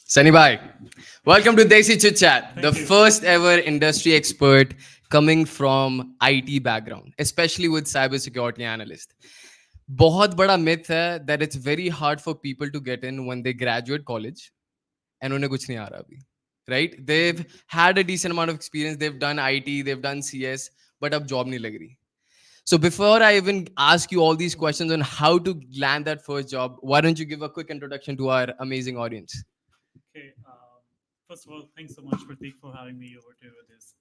Sunny Bhai, welcome to Desi Chit Chat, Thank the you. first ever industry expert coming from IT background, especially with cybersecurity analyst. बहुत बड़ा myth है that it's very hard for people to get in when they graduate college and उन्हें कुछ नहीं आ रहा अभी, right? They've had a decent amount of experience, they've done IT, they've done CS, but अब job नहीं लग रही. So before I even ask you all these questions on how to land that first job, why don't you give a quick introduction to our amazing audience? Okay. First of all, thanks so much, Pratik, for having me over to this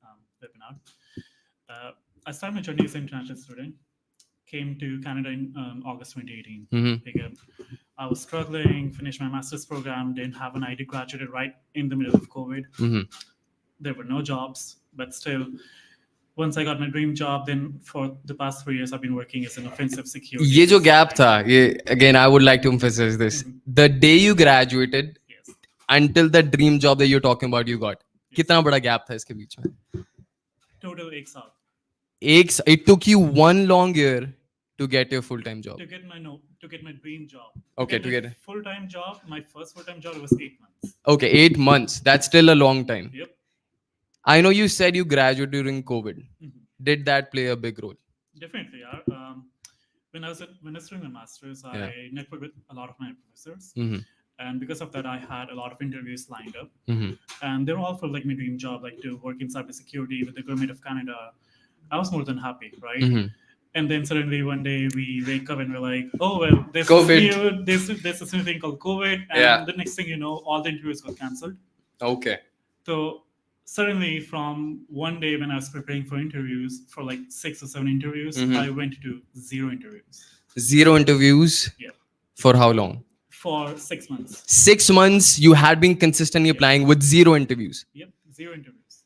webinar. I started my journey as an international student. Came to Canada in August 2018. Mm-hmm. Again, I was struggling, finished my master's program, didn't have an ID, graduated right in the middle of COVID. Mm-hmm. There were no jobs, but still, once I got my dream job, then for the past 3 years, I've been working as an offensive security. ये जो gap था, ये again I would like to emphasize this. The day you graduated Yes. until the dream job that you're talking about you got, कितना बड़ा gap था इसके बीच में? Total 8 साल. It took you 1 long year to get your full-time job. To get my dream job. Okay, to get it. Full-time job. My first full-time job was 8 months. Okay, 8 months. That's still a long time. Yep. I know you said you graduated during COVID. Mm-hmm. Did that play a big role? Definitely, yeah. When I was doing my masters, I networked with a lot of my professors, and because of that, I had a lot of interviews lined up, and they were all for like my dream job, like to work in cybersecurity with the government of Canada. I was more than happy, right? And then suddenly one day we wake up and we're like, oh well, there's this new thing called COVID, and the next thing you know, all the interviews got cancelled. Okay. So suddenly from one day when I was preparing for interviews, for like 6 or 7 interviews, I went to 0 interviews. 0 interviews? Yeah. For how long? For 6 months. 6 months you had been consistently applying with 0 interviews. Yep, 0 interviews.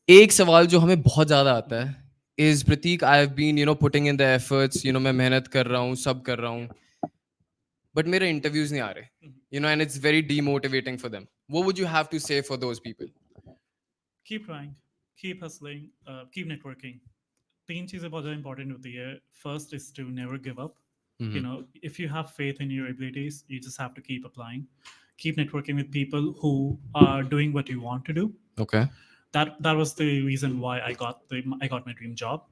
एक सवाल जो हमें बहुत ज़्यादा आता है is Pratik, I have been, putting in the efforts, मैं मेहनत कर रहा हूँ, सब कर रहा हूँ, but मेरे interviews नहीं आ रहे, and it's very demotivating for them. What would you have to say for those people? Keep trying, keep hustling, keep networking. 3 चीजें बहुत important होती है. First is to never give up. If you have faith in your abilities, you just have to keep applying. Keep networking with people who are doing what you want to do. Okay. That was the reason why I got my dream job.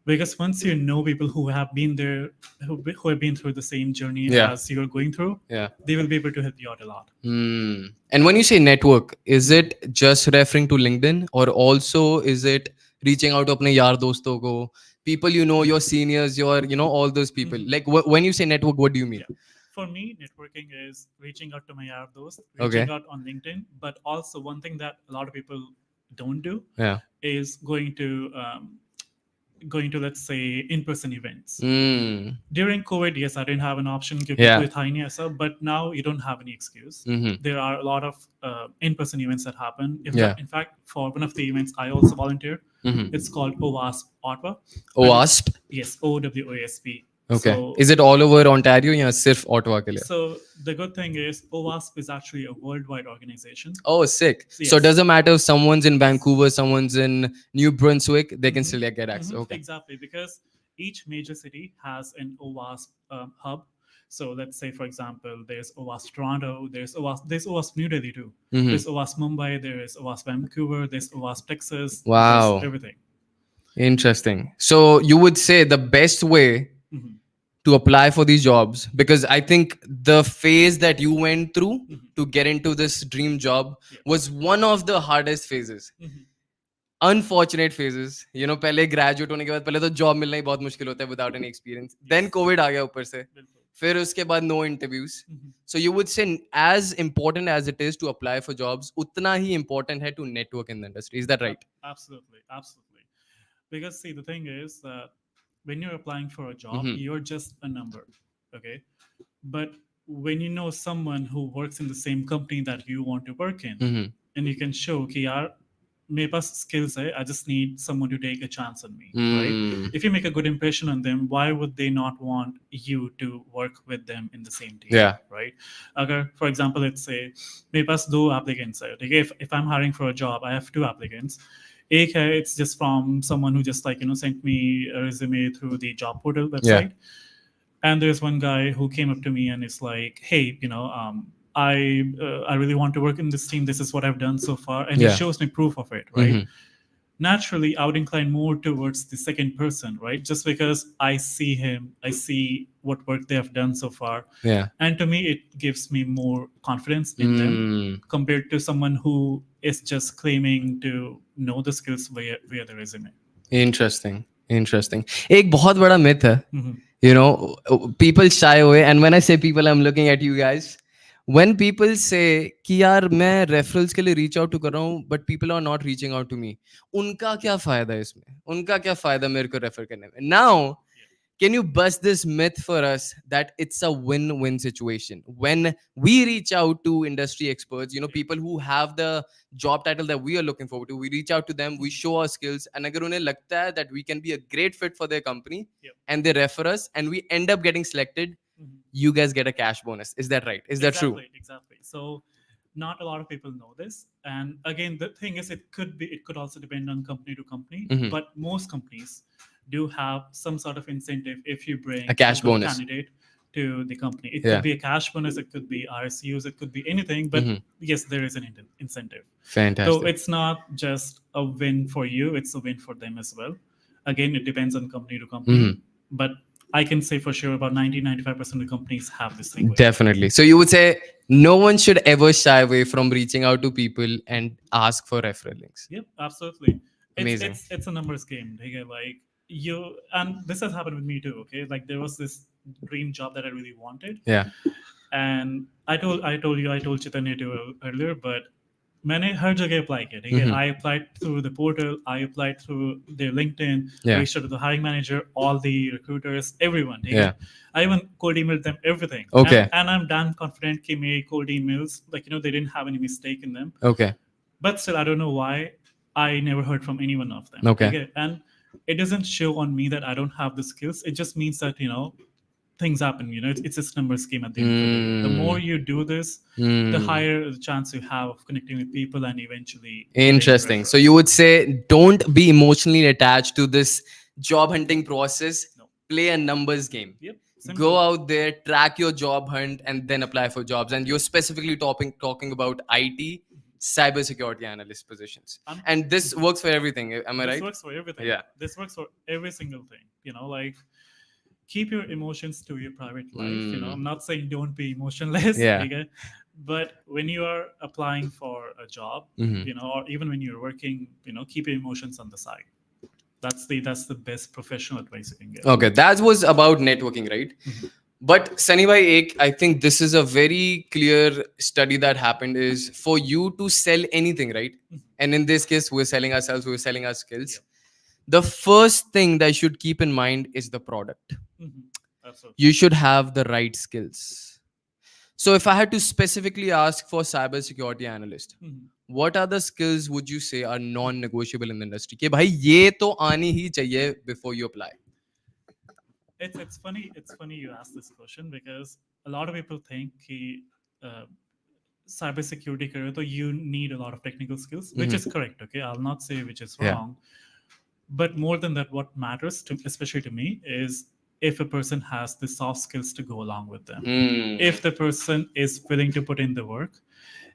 Because once you know people who have been there, who have been through the same journey as you're going through, they will be able to help you out a lot. And when you say network, is it just referring to LinkedIn, or also is it reaching out to अपने यार दोस्तों को, people your seniors, all those people? Like when you say network, what do you mean? Yeah. For me, networking is reaching out to my yaar dost, reaching out on LinkedIn, but also one thing that a lot of people don't do is going to let's say in-person events. During COVID, yes, I didn't have an option, but now you don't have any excuse. There are a lot of in-person events that happen. In fact, for one of the events I also volunteered. It's called OWASP Ottawa. OWASP? Yes, OWASP. Okay. So, is it all over Ontario or just Ottawa ke liye? So the good thing is OWASP is actually a worldwide organization. Oh, sick. So it doesn't matter if someone's in Vancouver, someone's in New Brunswick, they can still get access. Okay. Exactly, because each major city has an OWASP hub. So let's say, for example, there's OWASP Toronto, there's OWASP New Delhi too. There's OWASP Mumbai, there's OWASP Vancouver, there's OWASP Texas. Wow. Everything. Interesting. So you would say the best way to apply for these jobs, because I think the phase that you went through to get into this dream job was one of the hardest phases. Unfortunate phases. पहले graduate होने के बाद पहले तो job मिलना ही बहुत मुश्किल होता है without any experience. Then COVID आ गया ऊपर से. फिर उसके बाद no interviews. So you would say as important as it is to apply for jobs, उतना ही important है to network in the industry. Is that right? Absolutely. Because see, the thing is that when you're applying for a job, you're just a number, okay? But when you know someone who works in the same company that you want to work in, and you can show, okay, yaar, मेरे पास skills hai, I just need someone to take a chance on me, right? If you make a good impression on them, why would they not want you to work with them in the same team, right? Agar, for example, let's say, मेरे पास 2 applicants hai, okay? If I'm hiring for a job, I have 2 applicants. It's just from someone who just sent me a resume through the job portal website. And there's one guy who came up to me and is like, hey, I really want to work in this team. This is what I've done so far, and he Yeah. shows me proof of it, right? Naturally, I would incline more towards the second person, right? Just because I see him, I see what work they have done so far, Yeah. and to me, it gives me more confidence in them compared to someone who is just claiming to know the skills via the resume. Interesting. Interesting. एक बहुत बड़ा myth है. Mhm. You know, people shy away. And when I say people, I'm looking at you guys. When people say कि यार मैं referrals के लिए reach out to कर रहा हूँ, but people are not reaching out to me, उनका क्या फायदा है इसमें? उनका क्या फायदा मेरे को refer करने में? Now, can you bust this myth for us that it's a win-win situation when we reach out to industry experts, people who have the job title that we are looking forward to, we reach out to them, we show our skills, and agar unhe lagta hai that we can be a great fit for their company, Yep. and they refer us and we end up getting selected, you guys get a cash bonus. Is that right? Is that true? Exactly. So not a lot of people know this. And again, the thing is, it could also depend on company to company, but most companies do have some sort of incentive if you bring A cash good bonus. candidate to the company. It Yeah. could be a cash bonus, it could be RSUs, it could be anything, but yes, there is an incentive. Fantastic. So it's not just a win for you, it's a win for them as well. Again, it depends on company to company, but I can say for sure about 90-95% of the companies have this thing. Definitely. So you would say no one should ever shy away from reaching out to people and ask for referral links. Yep, absolutely. Amazing. It's a numbers game. Okay, like you, and this has happened with me too. Okay, like there was this dream job that I really wanted, Yeah. and I told Chaitanya too earlier, but मैंने हर जगह apply किया, ठीक है? I applied through the portal, I applied through their LinkedIn, Yeah. reached out to the hiring manager, all the recruiters, everyone, ठीक Yeah. है? I even cold emailed them everything. Okay. And I'm damn confident कि मेरे cold emails, like they didn't have any mistake in them. Okay. But still, I don't know why I never heard from any one of them. Okay. And it doesn't show on me that I don't have the skills. It just means that, things happen. It's just number scheme at the end of the day. The more you do this, the higher the chance you have of connecting with people and eventually. Interesting. So you would say don't be emotionally attached to this job hunting process. No. Play a numbers game. Yep. Simple. Go out there, track your job hunt, and then apply for jobs. And you're specifically talking about IT, cybersecurity analyst positions. And this works for everything. Am I right? This works for everything. Yeah. This works for every single thing. Like keep your emotions to your private life. I'm not saying don't be emotionless. Yeah. Okay? But when you are applying for a job, or even when you're working, keep your emotions on the side. That's the best professional advice you can get. Okay, that was about networking, right? But Sunny Bhai, I think this is a very clear study that happened is for you to sell anything, right? And in this case, we're selling ourselves, we're selling our skills. Yep. The first thing that you should keep in mind is the product. Absolutely. You should have the right skills. So if I had to specifically ask for cybersecurity analyst, what are the skills would you say are non-negotiable in the industry? कि भाई ये तो आनी ही चाहिए before you apply. It's funny you ask this question because a lot of people think cybersecurity career, so you need a lot of technical skills, which is correct. Okay, I'll not say which is wrong, but more than that, what matters to, especially to me, is if a person has the soft skills to go along with them. If the person is willing to put in the work,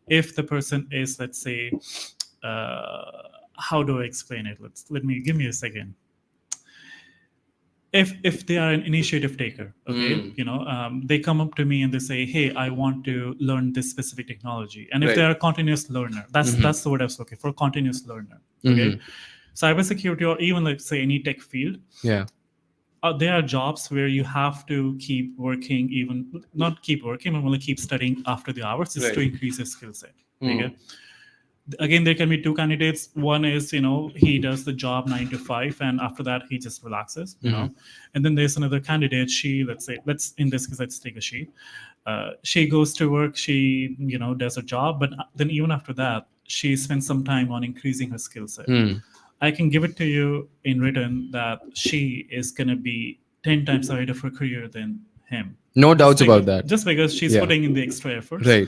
if the person is, let's say, how do I explain it? Give me a second. If they are an initiative taker, okay, they come up to me and they say, hey, I want to learn this specific technology. And if they are a continuous learner, that's the word I was looking for, continuous learner. Okay. Cybersecurity, or even let's say any tech field. Yeah. There are jobs where you have to keep working, even not keep working, but only keep studying after the hours just to increase your skill set. Okay? Again, there can be two candidates. One is, he does the job 9 to 5, and after that, he just relaxes, And then there's another candidate. Let's in this case, let's take a she. She goes to work, she, does her job, but then even after that, she spends some time on increasing her skill set. I can give it to you in written that she is going to be 10 times ahead of her career than him. No doubts about that. Just because she's putting in the extra efforts. Right.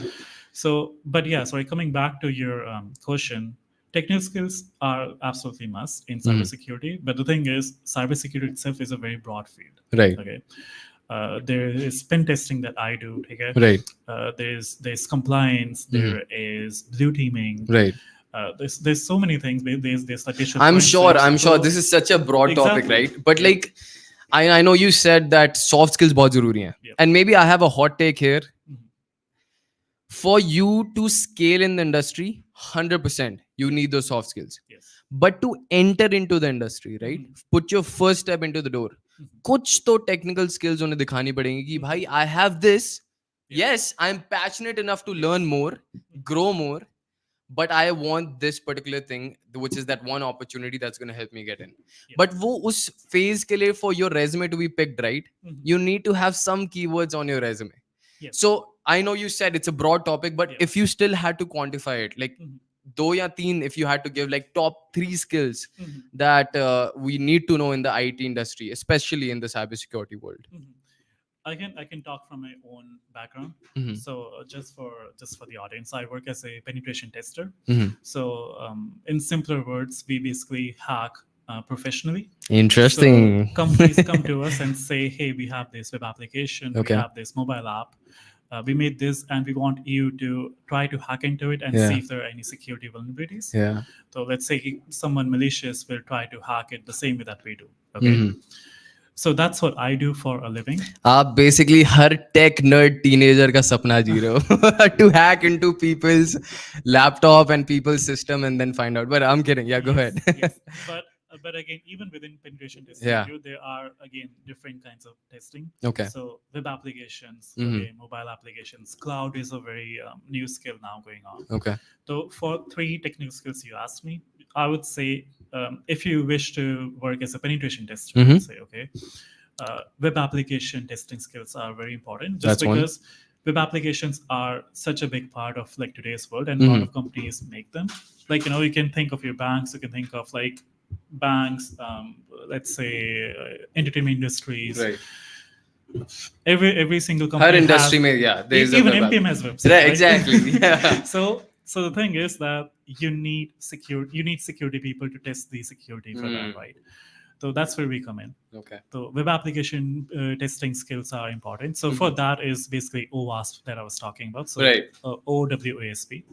So, but yeah, sorry, coming back to your question, technical skills are absolutely must in cybersecurity. But the thing is, cybersecurity itself is a very broad field. Right. Okay. there is pen testing that I do. Okay? Right. There's compliance. There is blue teaming. Right. There's so many things. There's like digital I'm forensics. sure So this is such a broad topic, exactly. right? But Yep. like, I know you said that soft skills बहुत जरूरी हैं. Yep. And maybe I have a hot take here. Mhm. For you to scale in the industry, 100%, you need those soft skills. Yes. But to enter into the industry, right? Put your first step into the door. कुछ तो technical skills उन्हें दिखानी पड़ेंगी कि भाई, I have this. Yes, I'm passionate enough to learn more, grow more, but I want this particular thing, which is that one opportunity that's going to help me get in. But वो उस phase के लिए, for your resume to be picked right, you need to have some keywords on your resume. Yes. So I know you said it's a broad topic, but if you still had to quantify it, like दो या तीन, if you had to give like top 3 skills that we need to know in the IT industry, especially in the cybersecurity world. I can talk from my own background. So just for the audience, I work as a penetration tester. So in simpler words, we basically hack professionally. Interesting. So companies come to us and say, hey, we have this web application, Okay. we have this mobile app. We made this and we want you to try to hack into it and Yeah. see if there are any security vulnerabilities. Yeah. So let's say someone malicious will try to hack it the same way that we do. Okay. So that's what I do for a living. आप basically हर tech nerd teenager का सपना जी रहे हो to hack into people's laptop and people's system and then find out. But I'm kidding. Yeah, go ahead. Yes. But again, even within penetration testing, Yeah. there are again different kinds of testing. Okay. So web applications, okay, mobile applications, cloud is a very new skill now going on. Okay. So for 3 technical skills you asked me, I would say if you wish to work as a penetration tester, I would say okay, web application testing skills are very important. Just That's one. because web applications are such a big part of like today's world, and a lot of companies make them. Like you can think of your banks, you can think of like banks, let's say entertainment industries. Right. Every single company. Her industry has, may, yeah. There's even a MPM has website. Right, Right? exactly. Yeah. So the thing is that you need security people to test the security for that, right? So that's where we come in. Okay. So web application testing skills are important. So for that is basically OWASP that I was talking about. So Right. OWASP.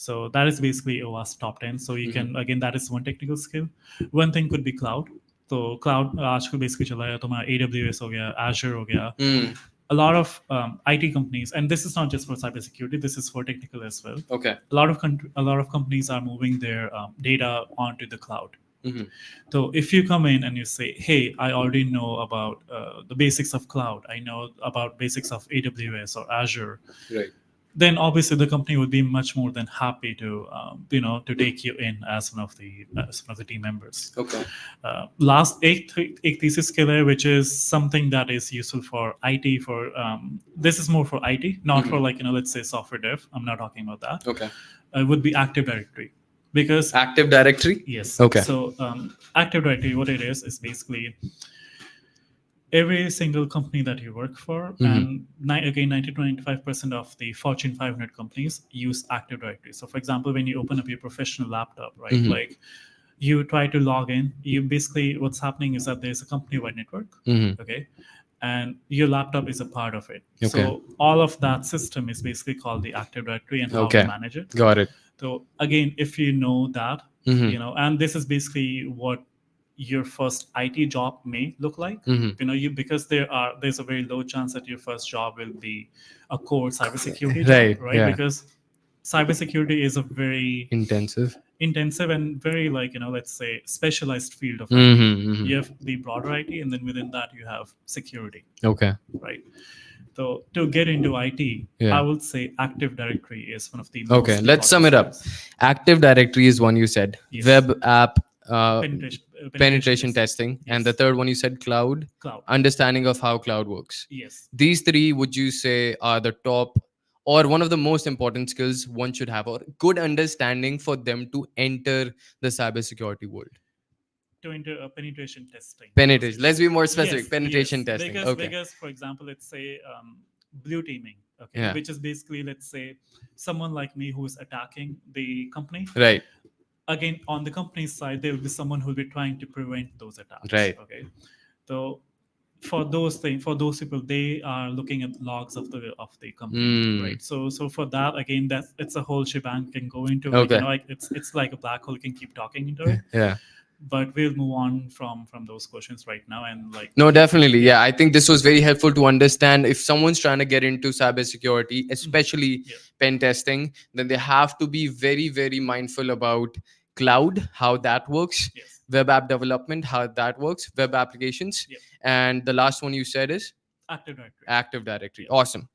So that is basically OWASP top 10. So you can, again, that is one technical skill. One thing could be cloud. So cloud आजकल basically चला है तुम्हारा AWS हो गया, Azure हो गया. A lot of IT companies, and this is not just for cybersecurity, this is for technical as well. Okay. A lot of companies are moving their data onto the cloud. So if you come in and you say, hey, I already know about the basics of cloud, I know about basics of AWS or Azure, Right. then obviously the company would be much more than happy to to take you in as one of the team members. Okay. Last eight thesis skill है, which is something that is useful for IT. For this is more for IT, not for like let's say software dev. I'm not talking about that. Okay. Would be Active Directory, because Active Directory. yes. Okay. So Active Directory, what it is basically every single company that you work for, and again 90 to 95% of the Fortune 500 companies use Active Directory. So for example, when you open up your professional laptop, right, like you try to log in, you basically what's happening is that there's a company-wide network, okay, and your laptop is a part of it. Okay. So all of that system is basically called the Active Directory and how Okay. to manage it. Got it. So again, if you know that, and this is basically what your first IT job may look like. Because there's a very low chance that your first job will be a core cybersecurity job, right? Yeah. Because cybersecurity is a very Intensive and very let's say specialized field of IT. You have the broader IT, and then within that you have security. Okay. Right. So to get into IT, Yeah. I would say Active Directory is one of the most Okay. Let's sum it up. skills. Active Directory is one you said. Yes. Web app Penetration testing. Yes. And the third one you said cloud. Understanding of how cloud works. Yes. These 3 would you say are the top or one of the most important skills one should have, or good understanding for them to enter the cybersecurity world? To enter a penetration testing. Penetration. Let's be more specific. Yes, Penetration yes. testing. Because, Okay. because for example, let's say blue teaming, okay, Yeah. which is basically, let's say, someone like me who is attacking the company. Right. Again, on the company's side, there will be someone who will be trying to prevent those attacks. Right. Okay. So for those things, for those people, they are looking at logs of the company, Hmm. right? So for that, again, that's it's a whole shebang you can go into, like, Okay. like it's like a black hole, you can keep talking into it. Yeah. But we'll move on from those questions right now, and like No, definitely. yeah. Yeah, I think this was very helpful to understand if someone's trying to get into cybersecurity, especially Yeah. pen testing, then they have to be very, very mindful about cloud, how that works, Yes. web app development, how that works, web applications. Yep. And the last one you said is Active Directory. Active Directory. Yeah. Awesome.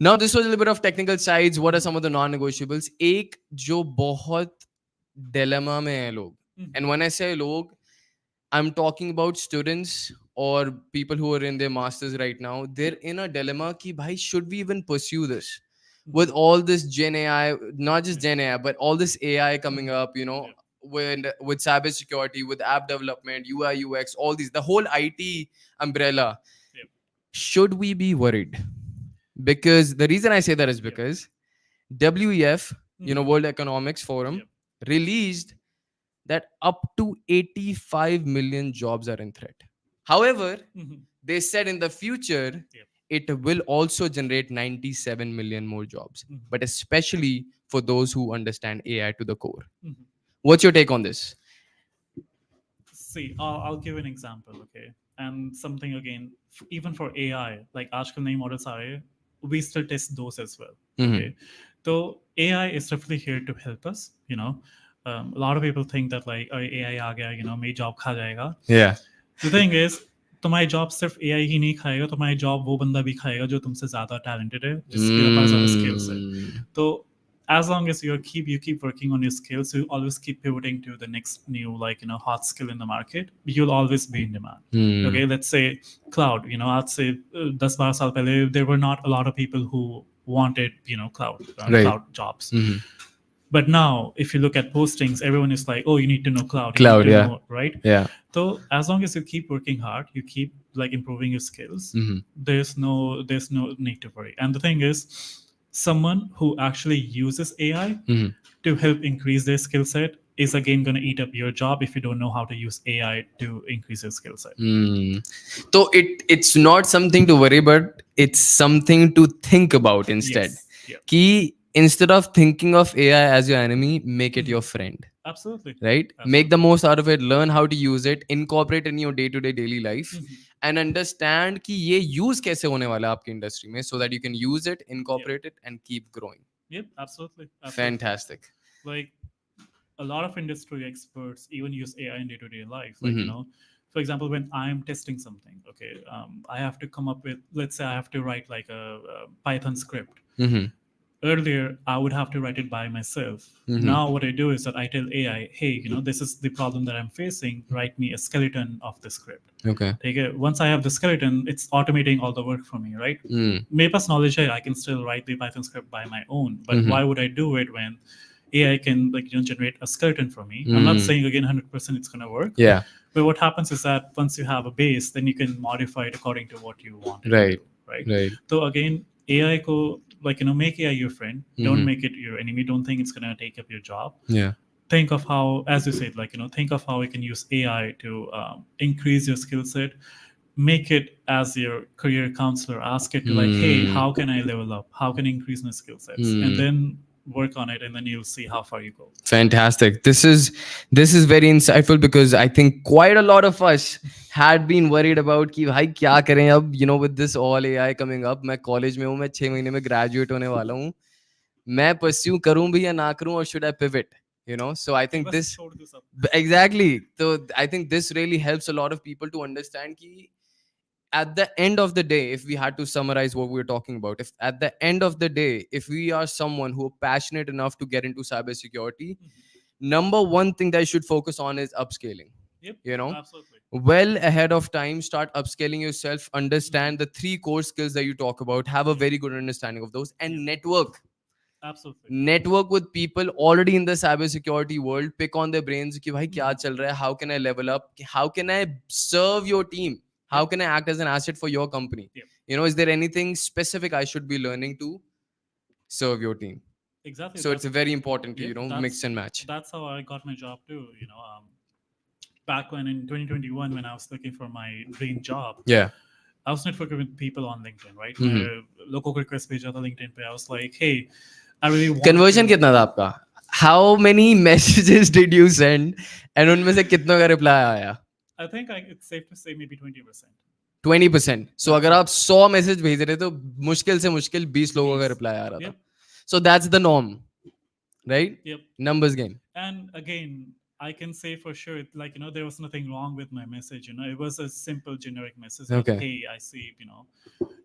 Now, this was a little bit of technical sides. What are some of the non-negotiables? एक जो बहुत dilemma में है लोग. And when I say लोग, I'm talking about students or people who are in their masters right now. They're in a dilemma ki bhai, should we even pursue this? With all this Gen AI, not just Gen AI, but all this AI coming up, you know, Yeah. with cybersecurity, with app development, UI, UX, all these, the whole IT umbrella. Yep. Should we be worried? Because the reason I say that is Yep. because WEF, you know, World Economics Forum, Yep. released that up to 85 million jobs are in threat. However, they said in the future, Yep. it will also generate 97 million more jobs, but especially for those who understand AI to the core. What's your take on this? See, I'll give an example, okay? And something again, even for AI, like आजकल नई models आ रहे हैं, we still test those as well, okay? So AI is definitely here to help us, you know. A lot of people think that like AI आ गया, you know, मेरी job खा जाएगा. Yeah. The thing is, तुम्हारी job सिर्फ AI ही नहीं खाएगा, तुम्हारी job वो बंदा भी खाएगा जो तुमसे ज्यादा टैलेंटेड है, जिसके पास ज्यादा स्किल्स है. तो as long as you keep working on your skills, you always keep pivoting to the next new, like, you know, hot skill in the market, you'll always be in demand. Okay, let's say cloud, you know, I'd say 10-12 साल पहले there were not a lot of people who wanted, you know, Right. cloud jobs. But now, if you look at postings, everyone is like, "Oh, you need to know cloud. You Cloud, need to yeah. know, right?" Yeah. So as long as you keep working hard, you keep like improving your skills. There's no need to worry. And the thing is, someone who actually uses AI to help increase their skill set is again going to eat up your job if you don't know how to use AI to increase your skill set. So it's not something to worry, but it's something to think about instead. Yes. Yeah. Ki instead of thinking of AI as your enemy, make it your friend. Absolutely. Right? Absolutely. Make the most out of it, learn how to use it, incorporate in your day-to-day daily life, and understand कि ये use कैसे होने वाला है आपकी industry में, so that you can use it, incorporate it, and keep growing. Yep, absolutely. Fantastic. Like a lot of industry experts even use AI in day-to-day life. Like, you know, for example, when I'm testing something, okay, I have to come up with, let's say I have to write like a Python script. Earlier, I would have to write it by myself. Now, what I do is that I tell AI, hey, you know, this is the problem that I'm facing. Write me a skeleton of the script. Okay. Take it. Once I have the skeleton, it's automating all the work for me, right? मेरे पास knowledge है, I can still write the Python script by my own. But why would I do it when AI can, like, you know, generate a skeleton for me? I'm not saying again 100% it's gonna work. Yeah. But what happens is that once you have a base, then you can modify it according to what you want it Right. to do, right? Right. So again, AI ko, like, you know, make AI your friend. Don't make it your enemy. Don't think it's gonna take up your job. Yeah. Think of how, as you said, like, you know, think of how you can use AI to increase your skill set. Make it as your career counselor. Ask it to like, hey, how can I level up? How can I increase my skill sets? And then work on it, and then you'll see how far you go. Fantastic. This is very insightful, because I think quite a lot of us had been worried about कि भाई क्या करें अब, you know, with this all AI coming up. मैं college में हूँ, मैं 6 महीने में graduate होने वाला हूँ. मैं pursue करूँ भी या ना करूँ, or should I pivot? You know, so I think this exactly. So I think this really helps a lot of people to understand कि at the end of the day, if we had to summarize what we're talking about, if at the end of the day, if we are someone who are passionate enough to get into cybersecurity, number one thing that you should focus on is upscaling. Yep, you know, absolutely. well ahead of time, start upscaling yourself, understand the 3 core skills that you talk about, have a very good understanding of those, and network. Absolutely. Network with people already in the cybersecurity world. Pick on their brains. Ki, bhai, kya chal raha hai? How can I level up? How can I serve your team? How can I act as an asset for your company? Yep. You know, is there anything specific I should be learning to serve your team? Exactly. So it's very important to, Yep, you know, mix and match. That's how I got my job too. You know, back when in 2021, when I was looking for my dream job, Yeah. I was networking with people on LinkedIn, right? Mhm. मैं लोगों को request भेजा था LinkedIn पे. I was like, hey, I really want conversion to. कितना था आपका? How many messages did you send and उनमें से कितनों का रिप्लाई आया? I think it's safe to say maybe 20%. 20%. So That's अगर it. आप 100 मैसेज भेज रहे तो मुश्किल से मुश्किल 20 लोगों का 20. रिप्लाई आ रहा था. Yep. So that's the norm, right? Yep. Numbers game. And again, I can say for sure, like, there was nothing wrong with my message. It was a simple generic message that, Okay. hey, I see,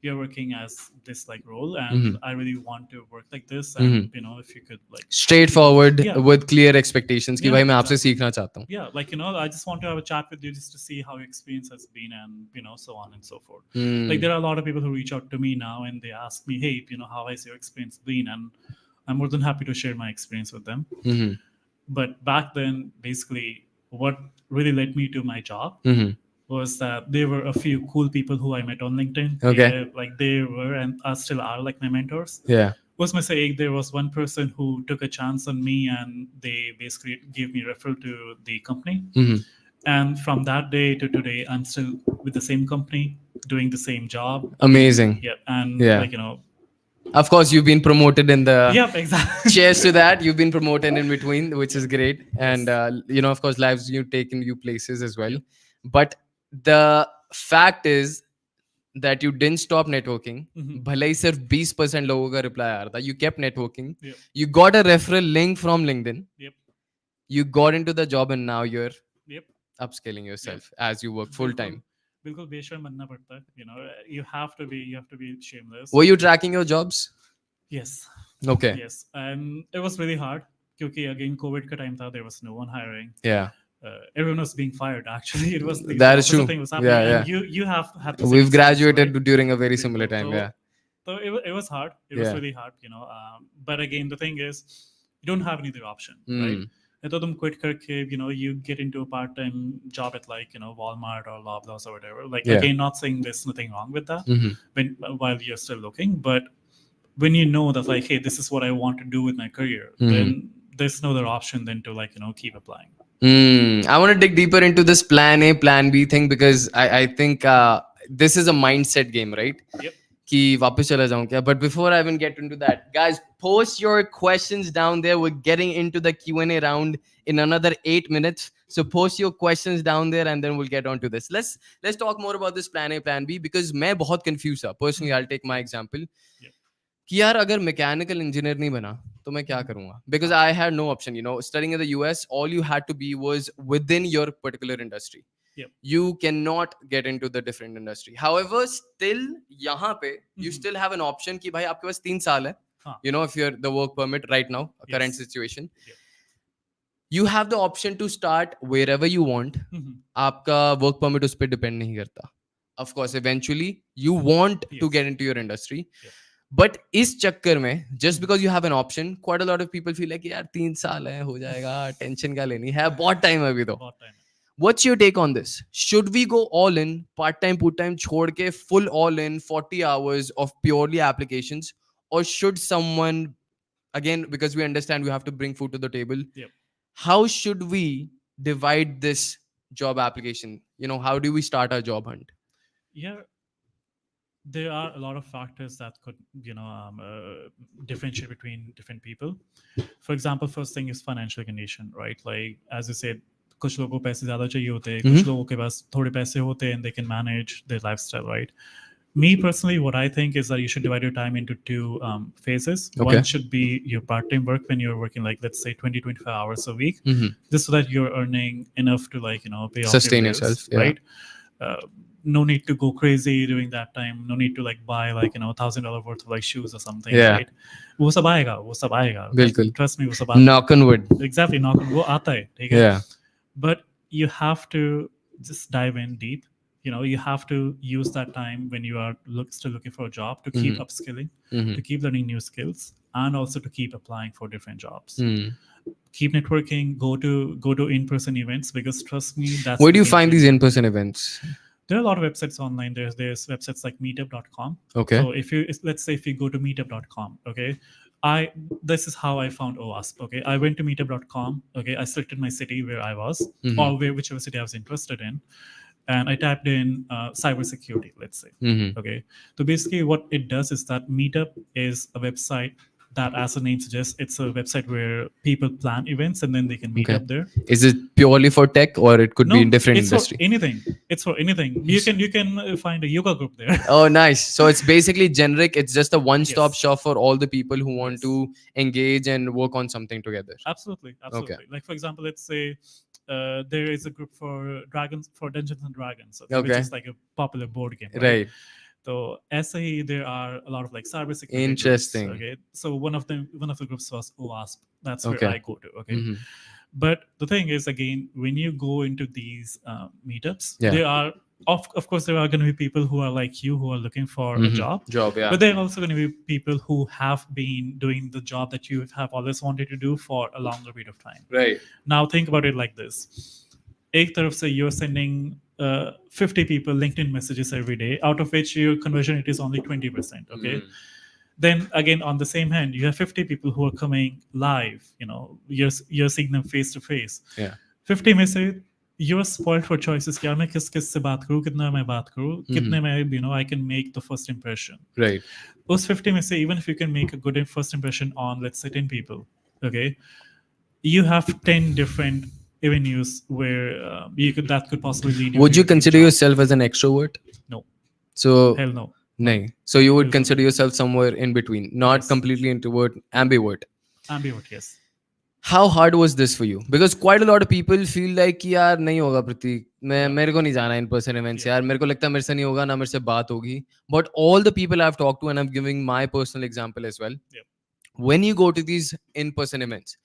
you're working as this like role, and Mhm. I really want to work like this, Mhm. and if you could like straight keep up. Forward Yeah. With clear expectations कि Yeah, भाई मैं आपसे exactly. सीखना चाहता हूँ. Yeah, like, I just want to have a chat with you just to see how your experience has been, and so on and so forth. Hmm. Like, there are a lot of people who reach out to me now and they ask me, hey, how has your experience been? And I'm more than happy to share my experience with them. Mhm. But back then, basically, what really led me to my job Mhm. was that there were a few cool people who I met on LinkedIn. Okay. Like, they were and still are like my mentors. Yeah. Was my say there was one person who took a chance on me, and they basically gave me referral to the company. Mhm. And from that day to today, I'm still with the same company, doing the same job. Amazing. Yeah, and Yeah. like, Of course, you've been promoted in the. yep, exactly. Cheers to that. You've been promoted in between, which is great. And, Yes. of course, lives you taken you places as well. Yep. But the fact is that you didn't stop networking. Mhm. भले ही सिर्फ 20% लोगों का reply आ रहा था. You kept networking. Yep. You got a referral link from LinkedIn. Yep. You got into the job and now you're Yep. upscaling Yep. yourself as you work full बिल्कुल time. बिल्कुल बेशर्म बनना पड़ता है. You have to be shameless. Were you tracking your jobs? Yes. Okay. Yes, and it was really hard क्योंकि again COVID का time था. There was no one hiring. Yeah. Everyone was being fired. Actually, it was the That is opposite true. thing was happening, Yeah, and yeah. you have had the same We've experience, graduated right? during a very similar बिल्कुल. time. So Yeah. so it was hard. It was Yeah. really hard, but again, the thing is, you don't have any other option, right? Mm. नहीं तो तुम quit करके, you get into a part-time job at like, Walmart or Loblaws or whatever. Like, Yeah. again, not saying there's nothing wrong with that Mhm. while you're still looking, but when you know that like, hey, this is what I want to do with my career, Mhm. then there's no other option than to like, keep applying. I want to dig deeper into this plan A, plan B thing because I think this is a mindset game, right? Yep. कि वापस चला जाऊं क्या? But before I even get into that, guys, post your questions down there. We're getting into the Q&A round in another 8 minutes. So post your questions down there and then we'll get on to this. Let's talk more about this plan A, plan B because मैं बहुत confused था. Personally, I'll take my example. Yep. कि यार अगर mechanical engineer नहीं बना तो मैं क्या करूंगा? Because I had no option, studying in the US, all you had to be was within your particular industry. Yep. You cannot get into the different industry. However, still यहाँ पे you still have an option कि भाई आपके पास 3 साल है. हाँ. If you're the work permit right now, current Yes. situation. Yep. You have the option to start wherever you want. आपका work permit उस पर depend नहीं करता. Of course, eventually you want to Yes. get into your industry. Yep. But इस चक्कर में just because you have an option, quite a lot of people feel like यार 3 साल है हो जाएगा, टेंशन क्या लेनी है, बहुत टाइम है अभी तो. बहुत time है. What's your take on this? Should we go all in, part time, full time, छोड़ के full all in 40 hours of purely applications, or should someone, again, because we understand we have to bring food to the table, Yep. how should we divide this job application? How do we start our job hunt? Yeah, there are a lot of factors that could differentiate between different people. For example, first thing is financial condition, right? Like, as you said, कुछ लोगों को पैसे ज़्यादा चाहिए होते हैं, कुछ लोगों के पास थोड़े पैसे होते हैं, and they can manage their lifestyle, right? Me personally, what I think is that you should divide your time into two phases. Okay. One should be your part-time work when you're working like, let's say 20-25 hours a week, just so that you're earning enough to like, pay off Sustain your bills, yourself, yeah. right? No need to go crazy during that time. No need to like buy like, $1,000 worth of like shoes or something, Yeah. right? वो सब आएगा. बिल्कुल. Trust me, वो सब आता. Knock on wood. Exactly, knock on, वो आता है, ठीक है? Yeah. But you have to just dive in deep. You have to use that time when you are still looking for a job to keep upskilling, to keep learning new skills, and also to keep applying for different jobs. Keep networking, go to in-person events, because trust me, that's Where do you the find game these changer. in-person events? There are a lot of websites online. There's websites like meetup.com. Okay. So let's say if you go to meetup.com, okay, this is how I found OWASP. Okay, I went to meetup.com. Okay, I selected my city where I was, or whichever city I was interested in. and I typed in cybersecurity, let's say. Mm-hmm. Okay. So basically, what it does is that Meetup is a website that, as the name suggests, it's a website where people plan events and then they can meet Okay. up there. Is it purely for tech, or it could be in No, different it's for industry? anything. It's for anything. You can find a yoga group there. Oh, nice. So it's basically generic. It's just a one-stop Yes. shop for all the people who want Yes. to engage and work on something together. Absolutely, Okay. absolutely. Like for example, let's say there is a group for Dungeons and Dragons, okay, which Okay. is like a popular board game, right? Right. So SAE, there are a lot of like cybersecurity groups. Interesting. Okay, so one of the groups was OWASP. That's where Okay. I go to. Okay, Mm-hmm. but the thing is, again, when you go into these meetups, Yeah. there are of course there are going to be people who are like you who are looking for a Mm-hmm. job, Job, yeah. but there are also going to be people who have been doing the job that you have always wanted to do for a longer period of time. Right. Now think about it like this: एक तरफ से you're sending 50 people LinkedIn messages every day, out of which your conversion rate is only 20%. Okay. Mm. Then again, on the same hand, you have 50 people who are coming live. You're seeing them face to face. Yeah. 50 में से you're spoiled for choices. क्या मैं किस से बात करूँ, कितना मैं बात करूँ, कितने में I can make the first impression. Right. Those 50 में से, even if you can make a good first impression on, let's say, 10 people, okay, you have 10 different avenues where that could possibly lead you. Would to you your dream consider job. yourself as an extrovert? No, So hell no. nahi. So you would Bilkul consider nahi. yourself somewhere in between, not Yes. completely introvert, ambivert. Ambivert, yes. How hard was this for you? Because quite a lot of people feel like कि यार नहीं होगा प्रतीक, मैं Yeah. मेरे को नहीं जाना in person events Yeah. यार, मेरे को लगता है मेरे से नहीं होगा, ना मेरे से बात होगी. But all the people I've talked to, and I'm giving my personal example as well, Yep. when you go to these in-person events,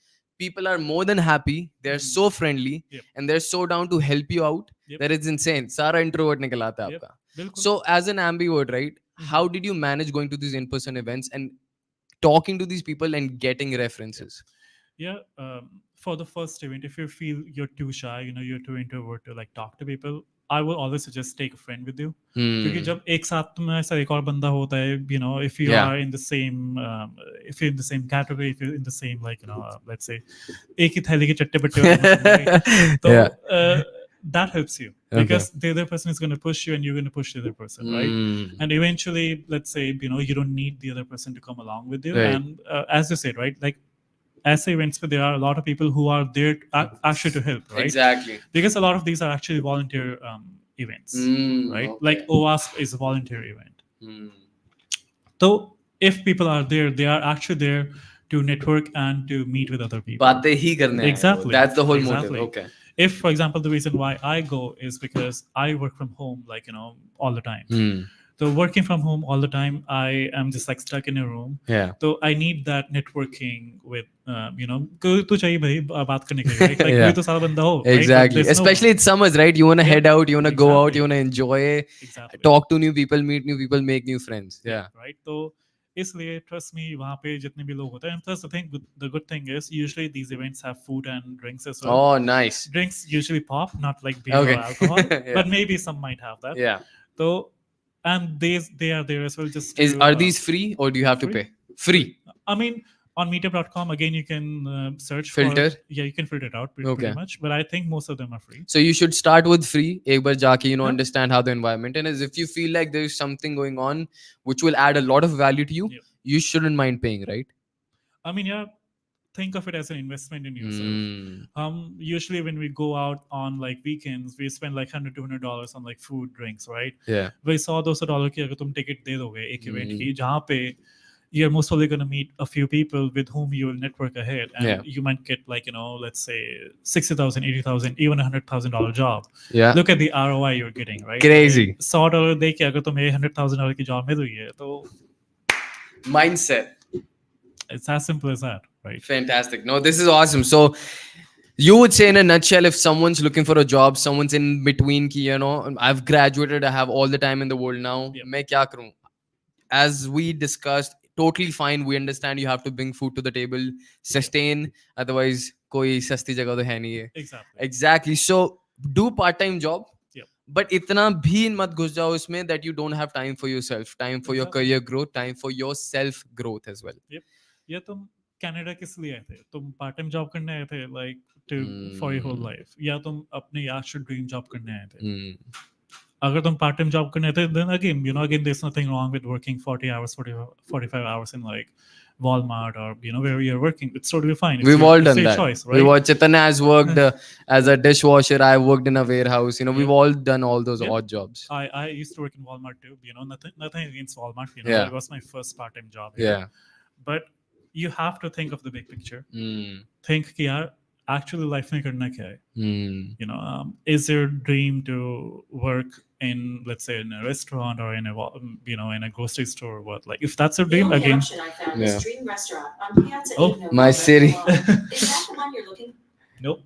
people are more than happy. They're so friendly, Yep. and they're so down to help you out. Yep. That it's insane. सारा introvert निकल आता है Yep. आपका. बिल्कुल. So as an ambivert, right? How did you manage going to these in-person events and talking to these people and getting references? Yeah, for the first event, if you feel you're too shy, you're too introvert to like talk to people, I will always suggest take a friend with you. क्योंकि जब एक साथ तुम्हें ऐसा एक और बंदा होता है, if you Yeah. are in the same, if you're in the same category, if you're in the same, like, let's say, एक ही थैली के चट्टे बट्टे वाले मतलब, right? So, Yeah. that helps you Okay. because the other person is going to push you and you're going to push the other person, right? And eventually, let's say, you don't need the other person to come along with you. Right. And as you said, right, like, as events, but there are a lot of people who are there actually to help, right? Exactly. Because a lot of these are actually volunteer events, right? Okay. Like OWASP is a volunteer event. Mm. So if people are there, they are actually there to network and to meet with other people. बातें ही करने आए हैं वो. Exactly. That's the whole Exactly. motive. Okay. If, for example, the reason why I go is because I work from home, like, all the time. Hmm. So working from home all the time, I am just like stuck in a room. Yeah. So I need that networking with, कोई तो चाहिए भाई बात करने के लिए, right? Like Yeah. कोई तो सारा बंदा हो, right? But Exactly. there's no Especially it's summers, right? You want to Yeah. head out, you want to go out, Exactly. you want to enjoy, Exactly. talk to new people, meet new people, make new friends. Yeah. Right. तो इसलिए trust me, वहाँ पे जितने भी लोग होते हैं, and plus the good thing is usually these events have food and drinks as well. Oh, nice. Drinks usually pop, not like beer Okay. or alcohol, Yeah. but maybe some might have that. Yeah. So, and they are there as well. Just to, Are these free or do you have to free? pay? Free. I mean, on meetup.com, again, you can search Filter? for... Yeah, you can filter it out pretty Okay. much. But I think most of them are free. So you should start with free. एक बार जाके, Yeah. understand how the environment is. If you feel like there's something going on which will add a lot of value to you, Yeah. you shouldn't mind paying, right? I mean, yeah, think of it as an investment in yourself. Mm. Usually when we go out on like weekends, we spend like $100 to $200 on like food, drinks, right? Yeah. वही $100-200 की अगर तुम ticket दे दोगे एक event की, जहाँ पे you're most probably going to meet a few people with whom you will network ahead, and Yeah. you might get like, let's say $60,000, $80,000, even $100,000 job. Yeah. Look at the ROI you're getting, right? Crazy. $100 दे के अगर तुम्हें $100,000 की job मिल रही है, तो Mindset. it's as simple as that, right? Fantastic. No, this is awesome. So you would say in a nutshell, if someone's looking for a job, someone's in between ki, I've graduated, I have all the time in the world now. Yeah. Main kya karun? As we discussed, totally fine. We understand you have to bring food to the table, sustain. Otherwise, koi sasti jagah to hai nahi hai. Exactly. Exactly. So do part-time job. Yep. But itna bhi mat ghus jao usme that you don't have time for yourself, time for your Exactly. career growth, time for your self growth as well. Yep. Yeah, तुम Canada किस लिए आए थे? तुम part time job करने आए थे, like to for your whole life, या तुम अपने actual ड्रीम जॉब करने आए थे? अगर तुम पार्ट टाइम जॉब करने आए थे, then again, again, there's nothing wrong with working 40 hours, 45 hours in like Walmart or where you're working. It's totally fine. We've all done It's your that. choice, We've right? all, Chaitanya has worked as a dishwasher. I worked in a warehouse. We've Yep. all done all those Yep. odd jobs. I used to work in Walmart too. Nothing against Walmart. Yeah. It was my first part time job here. Yeah. But you have to think of the big picture. Mm. Think कि यार actually life में करना क्या है? Mm. Is your dream to work in, let's say, in a restaurant or in a in a grocery store or what? Like if that's your dream, again. I found Yeah. is Dream Restaurant on Piazza Oh, Eden, my November. city. Is that the one you're looking? Nope.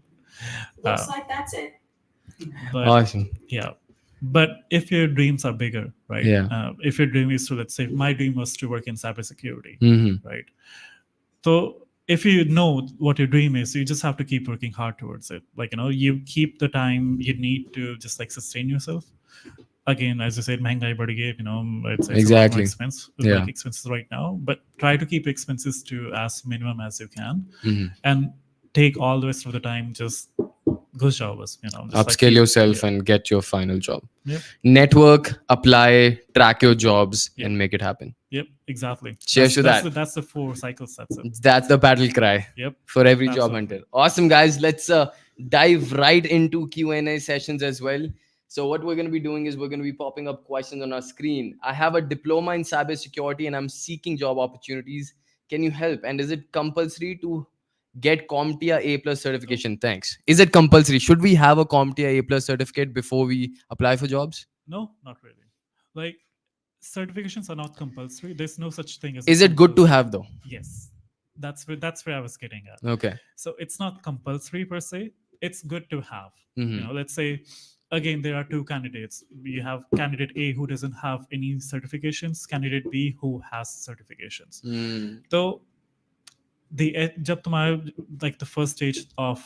Looks like that's it. But Awesome. yeah, but if your dreams are bigger, right? Yeah. If your dream is to, let's say, my dream was to work in cybersecurity, Mm-hmm. right? So if you know what your dream is, you just have to keep working hard towards it. Like you keep the time you need to just like sustain yourself. Again, as you said, महंगाई बढ़ गई, it's a lot more Exactly. like expenses right now. But try to keep expenses to as minimum as you can, Mm-hmm. and take all the rest of the time just good jobbers. Just Upscale like yourself yeah. and get your final job. Yep. Network, apply, track your jobs, Yep. and make it happen. Yep, exactly. Cheers to that. That's the 4 cycles. That's it. That's the battle cry. Yep. For every job Absolutely. hunter. Awesome, guys. Let's dive right into Q&A sessions as well. So what we're going to be doing is we're going to be popping up questions on our screen. I have a diploma in cybersecurity and I'm seeking job opportunities. Can you help? And is it compulsory to get CompTIA A+ certification? Thanks. Is it compulsory? Should we have a CompTIA A+ certificate before we apply for jobs? No, not really. Like certifications are not compulsory. There's no such thing as. Is it good to have though? Yes, that's where I was getting at. Okay. So it's not compulsory per se. It's good to have. Mhm. Let's say again there are 2 candidates. You have candidate A who doesn't have any certifications, candidate B who has certifications. So जब तुम्हारा like the first stage of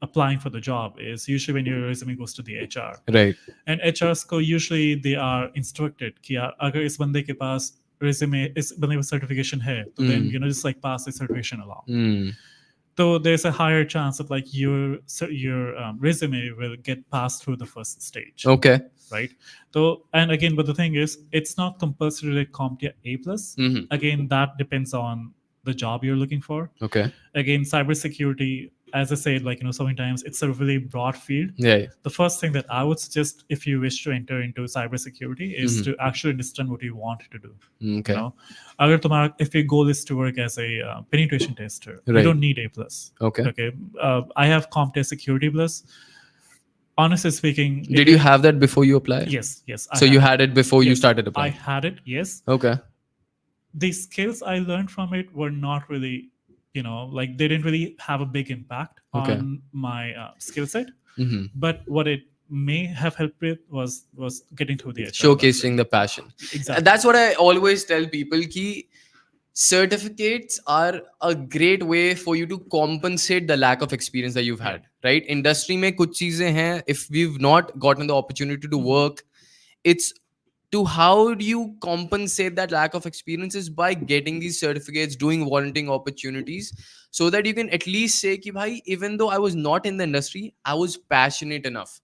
applying for the job is usually when your resume goes to the HR. Right. And HRs को usually they are instructed कि यार अगर इस बंदे के पास resume इस बंदे का certification है तो then just like pass the certification along. So there's a higher chance that like your resume will get passed through the first stage. Okay. Right. So and again, but the thing is, it's not compulsory like CompTIA A+. Again, that depends on the job you're looking for. Okay. Again, cybersecurity, as I said, like so many times, it's a really broad field. Yeah. The first thing that I would suggest if you wish to enter into cybersecurity is to actually understand what you want to do. Okay. If your goal is to work as a penetration tester, you Right. don't need A+. Okay. Okay. I have CompTIA Security Plus. Honestly speaking, Did you have that before you applied? Yes. So you had it before you started I applying? had it. Yes. Okay. The skills I learned from it were not really, like they didn't really have a big impact on my skill set. But what it may have helped with was getting through the HR. Showcasing the passion. Exactly. That's what I always tell people ki certificates are a great way for you to compensate the lack of experience that you've had, right? Industry mein kuch cheezein hain, if we've not gotten the opportunity to work, it's to how do you compensate that lack of experiences by getting these certificates, doing volunteering opportunities, so that you can at least say ki bhai, even though I was not in the industry, I was passionate enough.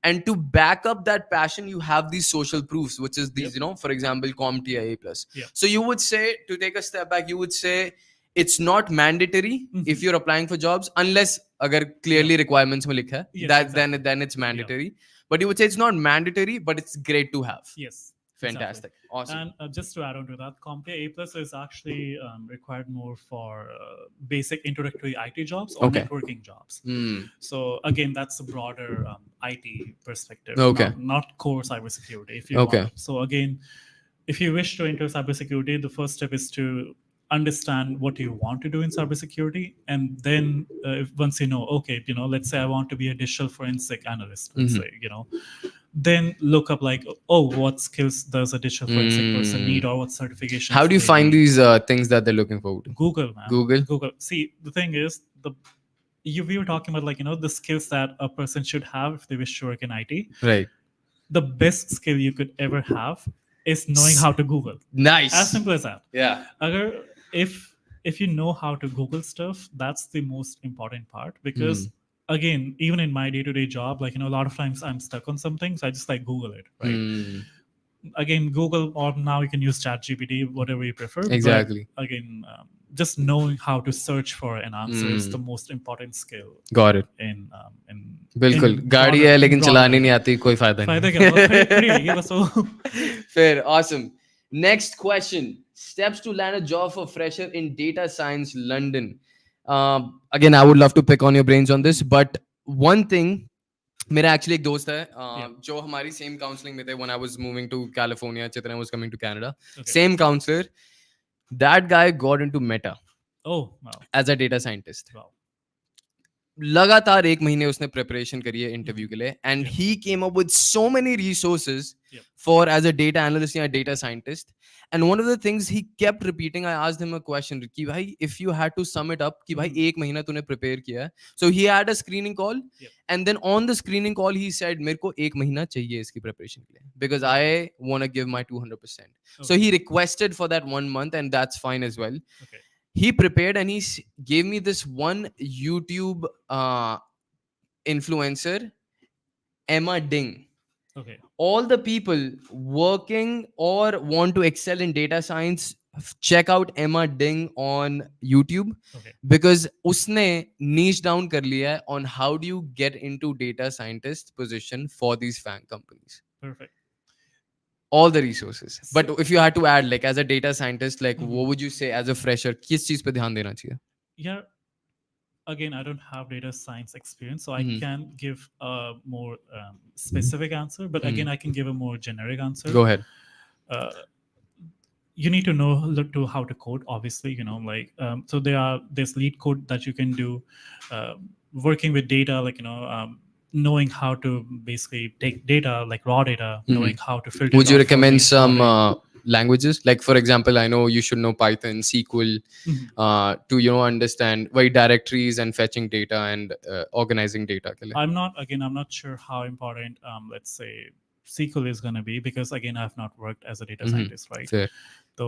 And to back up that passion, you have these social proofs, which is these, for example, CompTIA A+. So you would say, to take a step back, you would say it's not mandatory if you're applying for jobs, unless agar clearly requirements mein likha hai, then it's mandatory. But you would say it's not mandatory, but it's great to have. Yes. Fantastic. Exactly. Awesome. And just to add on to that, CompTIA A+ is actually required more for basic introductory IT jobs or networking jobs. So again, that's a broader IT perspective, not core cybersecurity. If you want. So again, if you wish to enter cybersecurity, the first step is to understand what you want to do in cybersecurity, and then once you know, okay, let's say I want to be a digital forensic analyst, let's say, then look up like, what skills does a digital forensic person need, or what certifications. How do you find these things that they're looking for? Google, man. Google. See, the thing is, we were talking about like the skills that a person should have if they wish to work in IT. Right. The best skill you could ever have is knowing how to Google. Nice. As simple as that. Yeah. If if you know how to Google stuff, that's the most important part. Because again, even in my day-to-day job, like, a lot of times I'm stuck on something, so I just like Google it, right? Again, Google, or now you can use ChatGPT, whatever you prefer. Exactly. But again, just knowing how to search for an answer is the most important skill Got it. in बिल्कुल गाड़ी है लेकिन चलानी नहीं आती कोई फायदा फायदा नहीं क्या बहुत खड़ी रहेगी बस वो Fair, awesome. Next question: steps to land a job for fresher in data science, London. Again, I would love to pick on your brains on this, but one thing, मेरा actually एक दोस्त है जो हमारी same counseling में थे when I was moving to California. Chitra was coming to Canada. Same counselor. That guy got into Meta. Oh wow. As a data scientist. Wow. लगातार 1 महीने उसने प्रिपरेशन करी है इंटरव्यू के लिए and he came up with so many resources for as a data analyst या data scientist and one of the things he kept repeating I asked him a question कि भाई if you had to sum it up कि भाई 1 महीना तूने prepare किया है so he had a screening call and then on the screening call he said मेरे को 1 महीना चाहिए इसकी प्रिपरेशन के लिए because I want to give my 200%. So he requested for that 1 month and that's fine as well. He prepared and he gave me this one YouTube influencer, Emma Ding. Okay. All the people working or want to excel in data science, check out Emma Ding on YouTube. Okay. Because usne niche down kar liya hai on how do you get into data scientist position for these FANG companies. Perfect. All the resources. But if you had to add, like as a data scientist, like what would you say as a fresher किस चीज पे ध्यान देना चाहिए? Yeah, again, I don't have data science experience, so I can give a more specific answer, but again, I can give a more generic answer. Go ahead. You need to know how to code, obviously, like so there's lead code that you can do, working with data, like knowing how to basically take data, like raw data, knowing how to filter. Would you recommend some languages? Like, for example, I know you should know Python, SQL, to understand directories and fetching data and organizing data. I'm not sure how important let's say SQL is going to be, because again, I've not worked as a data scientist, right? Fair. So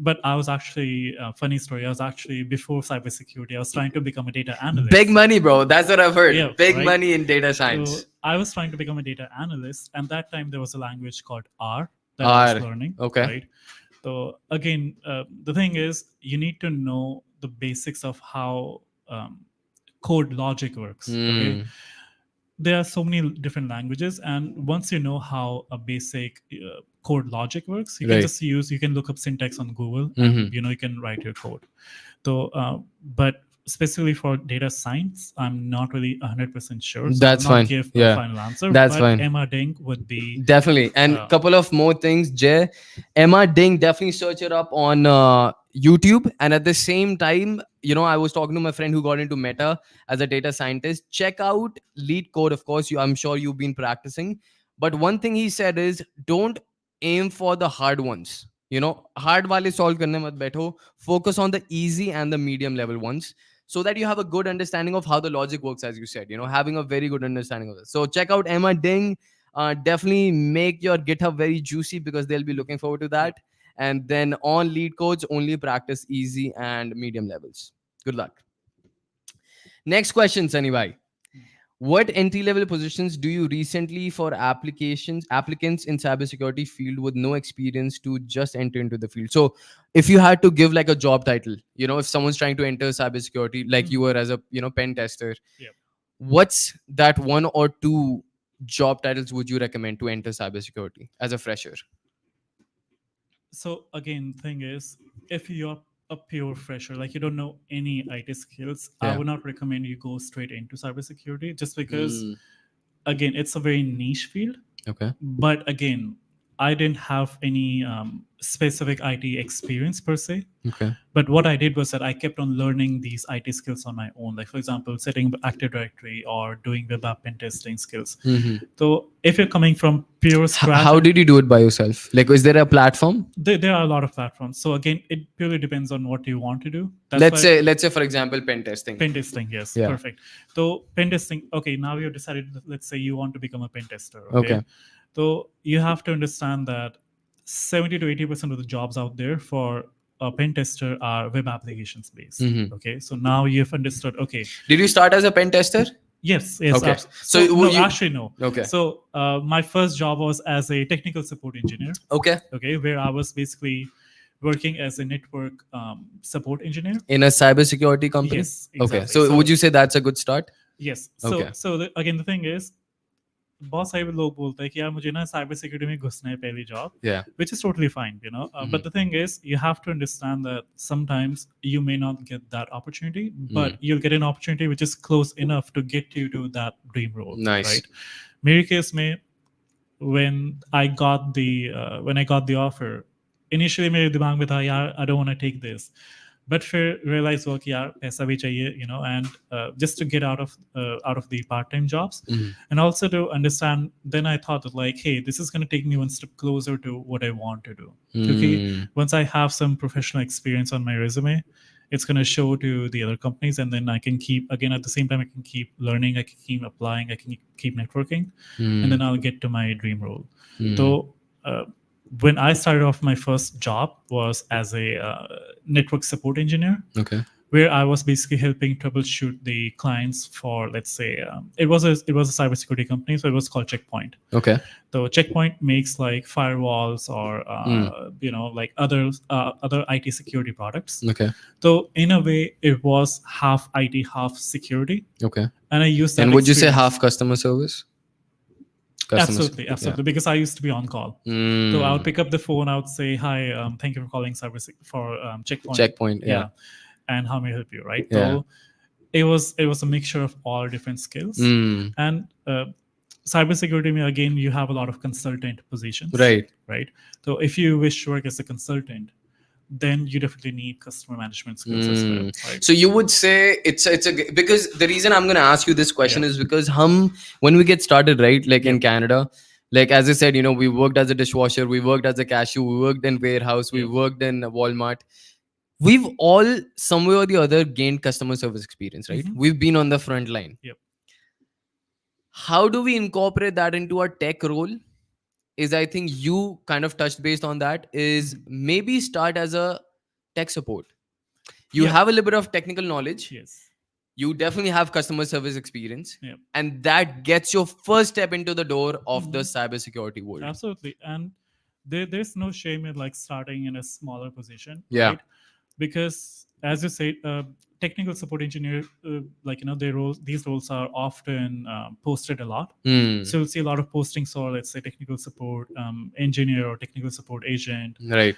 but I was actually funny story. I was actually, before cybersecurity, I was trying to become a data analyst. Big money, bro. That's what I've heard. Yeah, big right? money in data science. So I was trying to become a data analyst, and that time there was a language called R that I was learning. Okay. Right. So again, the thing is, you need to know the basics of how code logic works. Okay. There are so many different languages, and once you know how a basic code logic works, you can just you can look up syntax on Google, and you can write your code. So but specifically for data science, I'm not really 100% sure, so that's I'll not fine. give a final answer. That's but fine. Emma Ding would be definitely, and couple of more things, Jay. Emma Ding, definitely search her up on YouTube. And at the same time, I was talking to my friend who got into Meta as a data scientist. Check out Lead Code. Of course, I'm sure you've been practicing, but one thing he said is don't aim for the hard ones. Hard wale solve karne mat baitho. Focus on the easy and the medium level ones, so that you have a good understanding of how the logic works, as you said, having a very good understanding of this. So check out Emma Ding. Definitely make your GitHub very juicy, because they'll be looking forward to that. And then on Lead Codes, only practice easy and medium levels. Good luck. Next question, Sunny bhai. What entry-level positions do you recently for applicants in cybersecurity field with no experience to just enter into the field? So if you had to give like a job title, if someone's trying to enter cybersecurity, like you were as a, pen tester, what's that one or two job titles would you recommend to enter cybersecurity as a fresher? So again, thing is, if you're a pure fresher, like you don't know any IT skills, I would not recommend you go straight into cybersecurity, just because again, it's a very niche field. Okay. But again, I didn't have any specific IT experience per se. Okay. But what I did was that I kept on learning these IT skills on my own. Like, for example, setting up Active Directory or doing web app pen testing skills. So if you're coming from pure scratch... How did you do it by yourself? Like, is there a platform? There are a lot of platforms. So again, it purely depends on what you want to do. Let's say, for example, pen testing. Pen testing, yes. Yeah. Perfect. So pen testing, okay, now you've decided, let's say you want to become a pen tester. Okay. So you have to understand that 70 to 80% of the jobs out there for a pen tester are web applications based. Mhm. Okay, so now you've understood. Okay, Did you start as a pen tester? yes, Okay. so So no, you actually no. okay? So my first job was as a technical support engineer. Okay. Okay, where I was basically working as a network support engineer. In a cybersecurity company. Yes, Okay. exactly. So would you say that's a good start? Yes. Okay. So again, the thing is, बहुत सारे लोग बोलते हैं कि यार मुझे ना cyber security में घुसना है पहली job, Yeah. which is totally fine, you know. But the thing is, you have to understand that sometimes you may not get that opportunity, but you'll get an opportunity which is close enough to get you to that dream role. Nice. Right? मेरे case में, when I got the offer, initially मेरे दिमाग में था यार I don't want to take this. But फिर realize हुआ कि यार पैसा भी चाहिए, you know, and just to get out of the part-time jobs, and also to understand. Then I thought that like, hey, this is going to take me one step closer to what I want to do. Okay, once I have some professional experience on my resume, it's going to show to the other companies, and then I can keep, again, at the same time I can keep learning, I can keep applying, I can keep networking, and then I'll get to my dream role. So when I started off, my first job was as a network support engineer. Okay. Where I was basically helping troubleshoot the clients for, let's say, it was a cybersecurity company, so it was called Checkpoint. Okay. So Checkpoint makes like firewalls or you know, like other IT security products. Okay. So in a way, it was half IT, half security, Okay. and I used that. And would you say experience. half customer service? Absolutely, because I used to be on call. So I would pick up the phone, I would say, hi, thank you for calling Checkpoint. Checkpoint, yeah. And how may I help you, right? Yeah. So it was a mixture of all different skills. And cybersecurity, again, you have a lot of consultant positions. Right. So if you wish to work as a consultant, then you definitely need customer management skills as well. Right? So you would say it's a because the reason I'm going to ask you this question is because when we get started, right, like in Canada, like as I said, you know, we worked as a dishwasher, we worked as a cashier, we worked in warehouse, we worked in Walmart. We've all somewhere or the other gained customer service experience, right? We've been on the front line. Yep. How do we incorporate that into our tech role? Is, I think you kind of touched based on that, is maybe start as a tech support. You have a little bit of technical knowledge. Yes. You definitely have customer service experience. Yep. And that gets your first step into the door of the cybersecurity world. Absolutely. And there's no shame in like starting in a smaller position. Yeah. Right? Because as you say, technical support engineer, like, you know, these roles are often posted a lot. So you'll see a lot of postings for, let's say, technical support engineer or technical support agent. Right.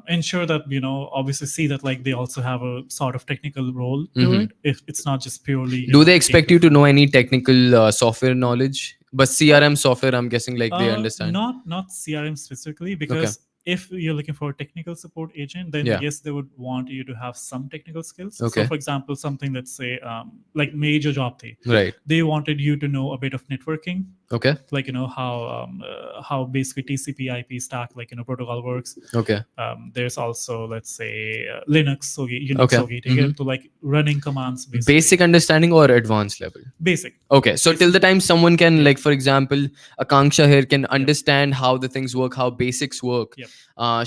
Ensure that, you know, obviously see that like they also have a sort of technical role to it. If it's not just purely. Do they expect you to know any technical software knowledge? But CRM software, I'm guessing, like they understand. Not CRM specifically, because if you're looking for a technical support agent, then yes, they would want you to have some technical skills. Okay. So for example, something, let's say, like major job thing. Right. They wanted you to know a bit of networking. Okay. Like, you know, how basically TCP IP stack, like, you know, protocol works. Okay. There's also, let's say, Linux, Unix, to like running commands. Basically. Basic understanding or advanced level? Basic. Okay. So till the time someone can, like, for example, Akanksha here can understand how the things work, how basics work. Yep.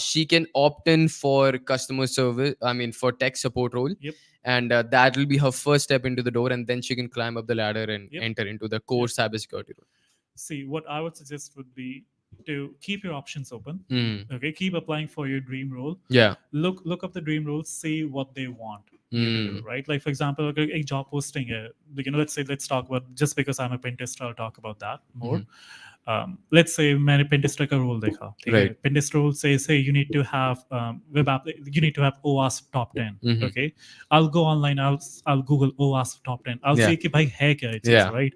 She can opt in for customer service, for tech support role. Yep. And that will be her first step into the door, and then she can climb up the ladder and enter into the core cybersecurity role. See, what I would suggest would be to keep your options open. Okay, keep applying for your dream role. Yeah. Look up the dream role, see what they want you to do, right? Like, for example, a job posting, you know, let's talk about, just because I'm a pen tester, I'll talk about that more. Let's say मैंने pen tester का role देखा. Right. Pen tester role says, hey, you need to have web app, you need to have OWASP top 10. Okay, I'll go online, I'll Google OWASP top 10. I'll see कि भाई है क्या चीज़, right?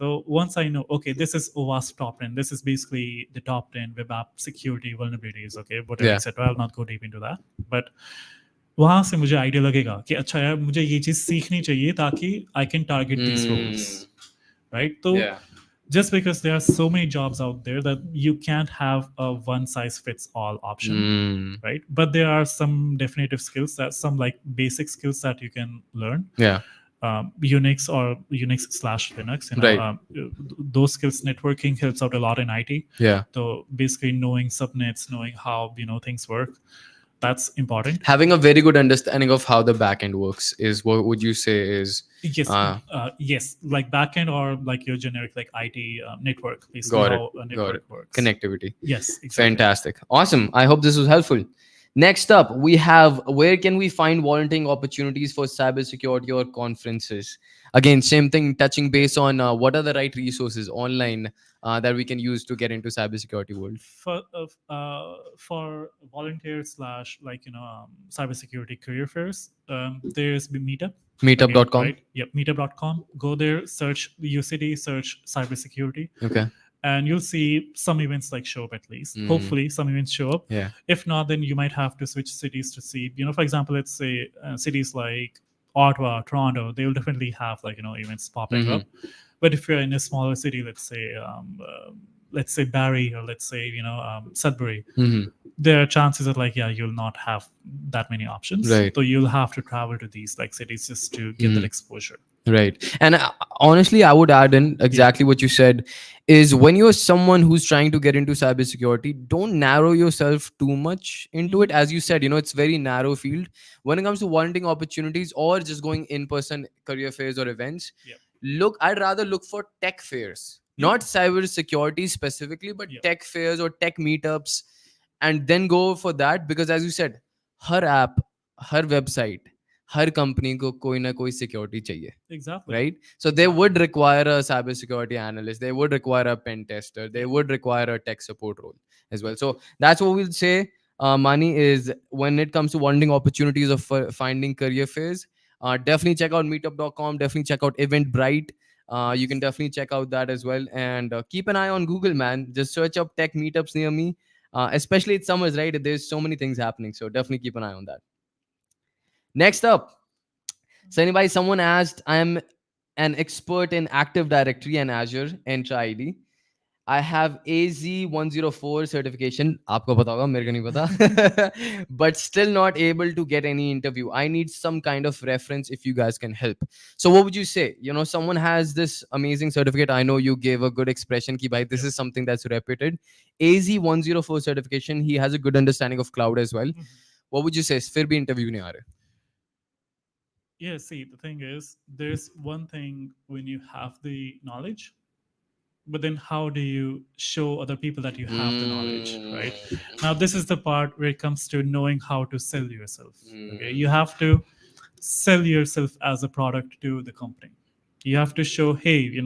So once I know, okay, this is OWASP top 10, this is basically the top 10 web app security vulnerabilities, okay, whatever, etc. I'll not go deep into that. But वहाँ से मुझे idea लगेगा कि अच्छा यार मुझे ये चीज़ सीखनी चाहिए ताकि I can target these roles, right? So just because there are so many jobs out there that you can't have a one size fits all option, right? But there are some definitive skills, that some like basic skills that you can learn. Yeah. Unix or Unix/Linux, you know, right. Those skills, networking helps out a lot in IT. Yeah. So basically knowing subnets, knowing how, you know, things work. That's important. Having a very good understanding of how the backend works is what would you say is Yes, uh, yes, like backend or like your generic like IT network, basically got it, how a got it. network works. Connectivity. Yes, exactly. Fantastic. Awesome. I hope this was helpful. Next up, we have where can we find volunteering opportunities for cybersecurity or conferences? Again, same thing, touching base on what are the right resources online that we can use to get into cybersecurity world. For volunteers slash like cybersecurity career fairs, there's Meetup. Again, Meetup.com. right? Yep, meetup.com. Go there, search UCD, search cybersecurity, Okay. and you'll see some events like show up at least. Mhm. Hopefully, some events show up. Yeah. If not, then you might have to switch cities to see. For example, let's say cities like Ottawa, Toronto, they will definitely have like events popping Mhm. up. But if you're in a smaller city, let's say Barrie, or let's say Sudbury, Mhm. there are chances that like you'll not have that many options. Right. So you'll have to travel to these like cities just to get that Mhm. exposure. Right. And honestly, I would add in exactly what you said is when you're someone who's trying to get into cybersecurity, don't narrow yourself too much into it. As you said, it's very narrow field. When it comes to volunteering opportunities or just going in-person career fairs or events, Yep. I'd rather look for tech fairs, Yep. not cybersecurity specifically, but Yep. tech fairs or tech meetups, and then go for that because as you said, her app, her website, her company को कोई ना कोई security चाहिए, Exactly. right? So they would require a cybersecurity analyst, they would require a pen tester, they would require a tech support role as well. So that's what we'll say, Mani, is when it comes to wanting opportunities of finding career fairs, definitely check out meetup.com, definitely check out Eventbrite. You can definitely check out that as well, and keep an eye on Google, man. Just search up tech meetups near me, especially it's summers, right? There's so many things happening, so definitely keep an eye on that. Next up, Sunny bhai, someone asked, I'm an expert in Active Directory and Azure Entra ID. I have AZ104 certification. आपको पता होगा, मेरे को नहीं पता. But still not able to get any interview. I need some kind of reference if you guys can help. So what would you say? Someone has this amazing certificate. I know you gave a good expression ki bhai, this is something that's reputed. AZ104 certification. He has a good understanding of cloud as well. What would you say? फिर भी interview नहीं आ रहे. Yeah, see, the thing is, there's one thing when you have the knowledge, but then how do you show other people that you have the knowledge, right? Now, this is the part where it comes to knowing how to sell yourself. Okay, you have to sell yourself as a product to the company. You have to show, hey,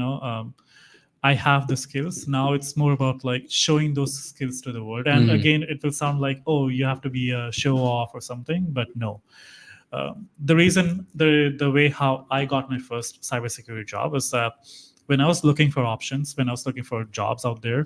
I have the skills. Now it's more about like showing those skills to the world. And again, it will sound like, oh, you have to be a show off or something, but no. The reason, the way how I got my first cybersecurity job is that when I was looking for options, when I was looking for jobs out there,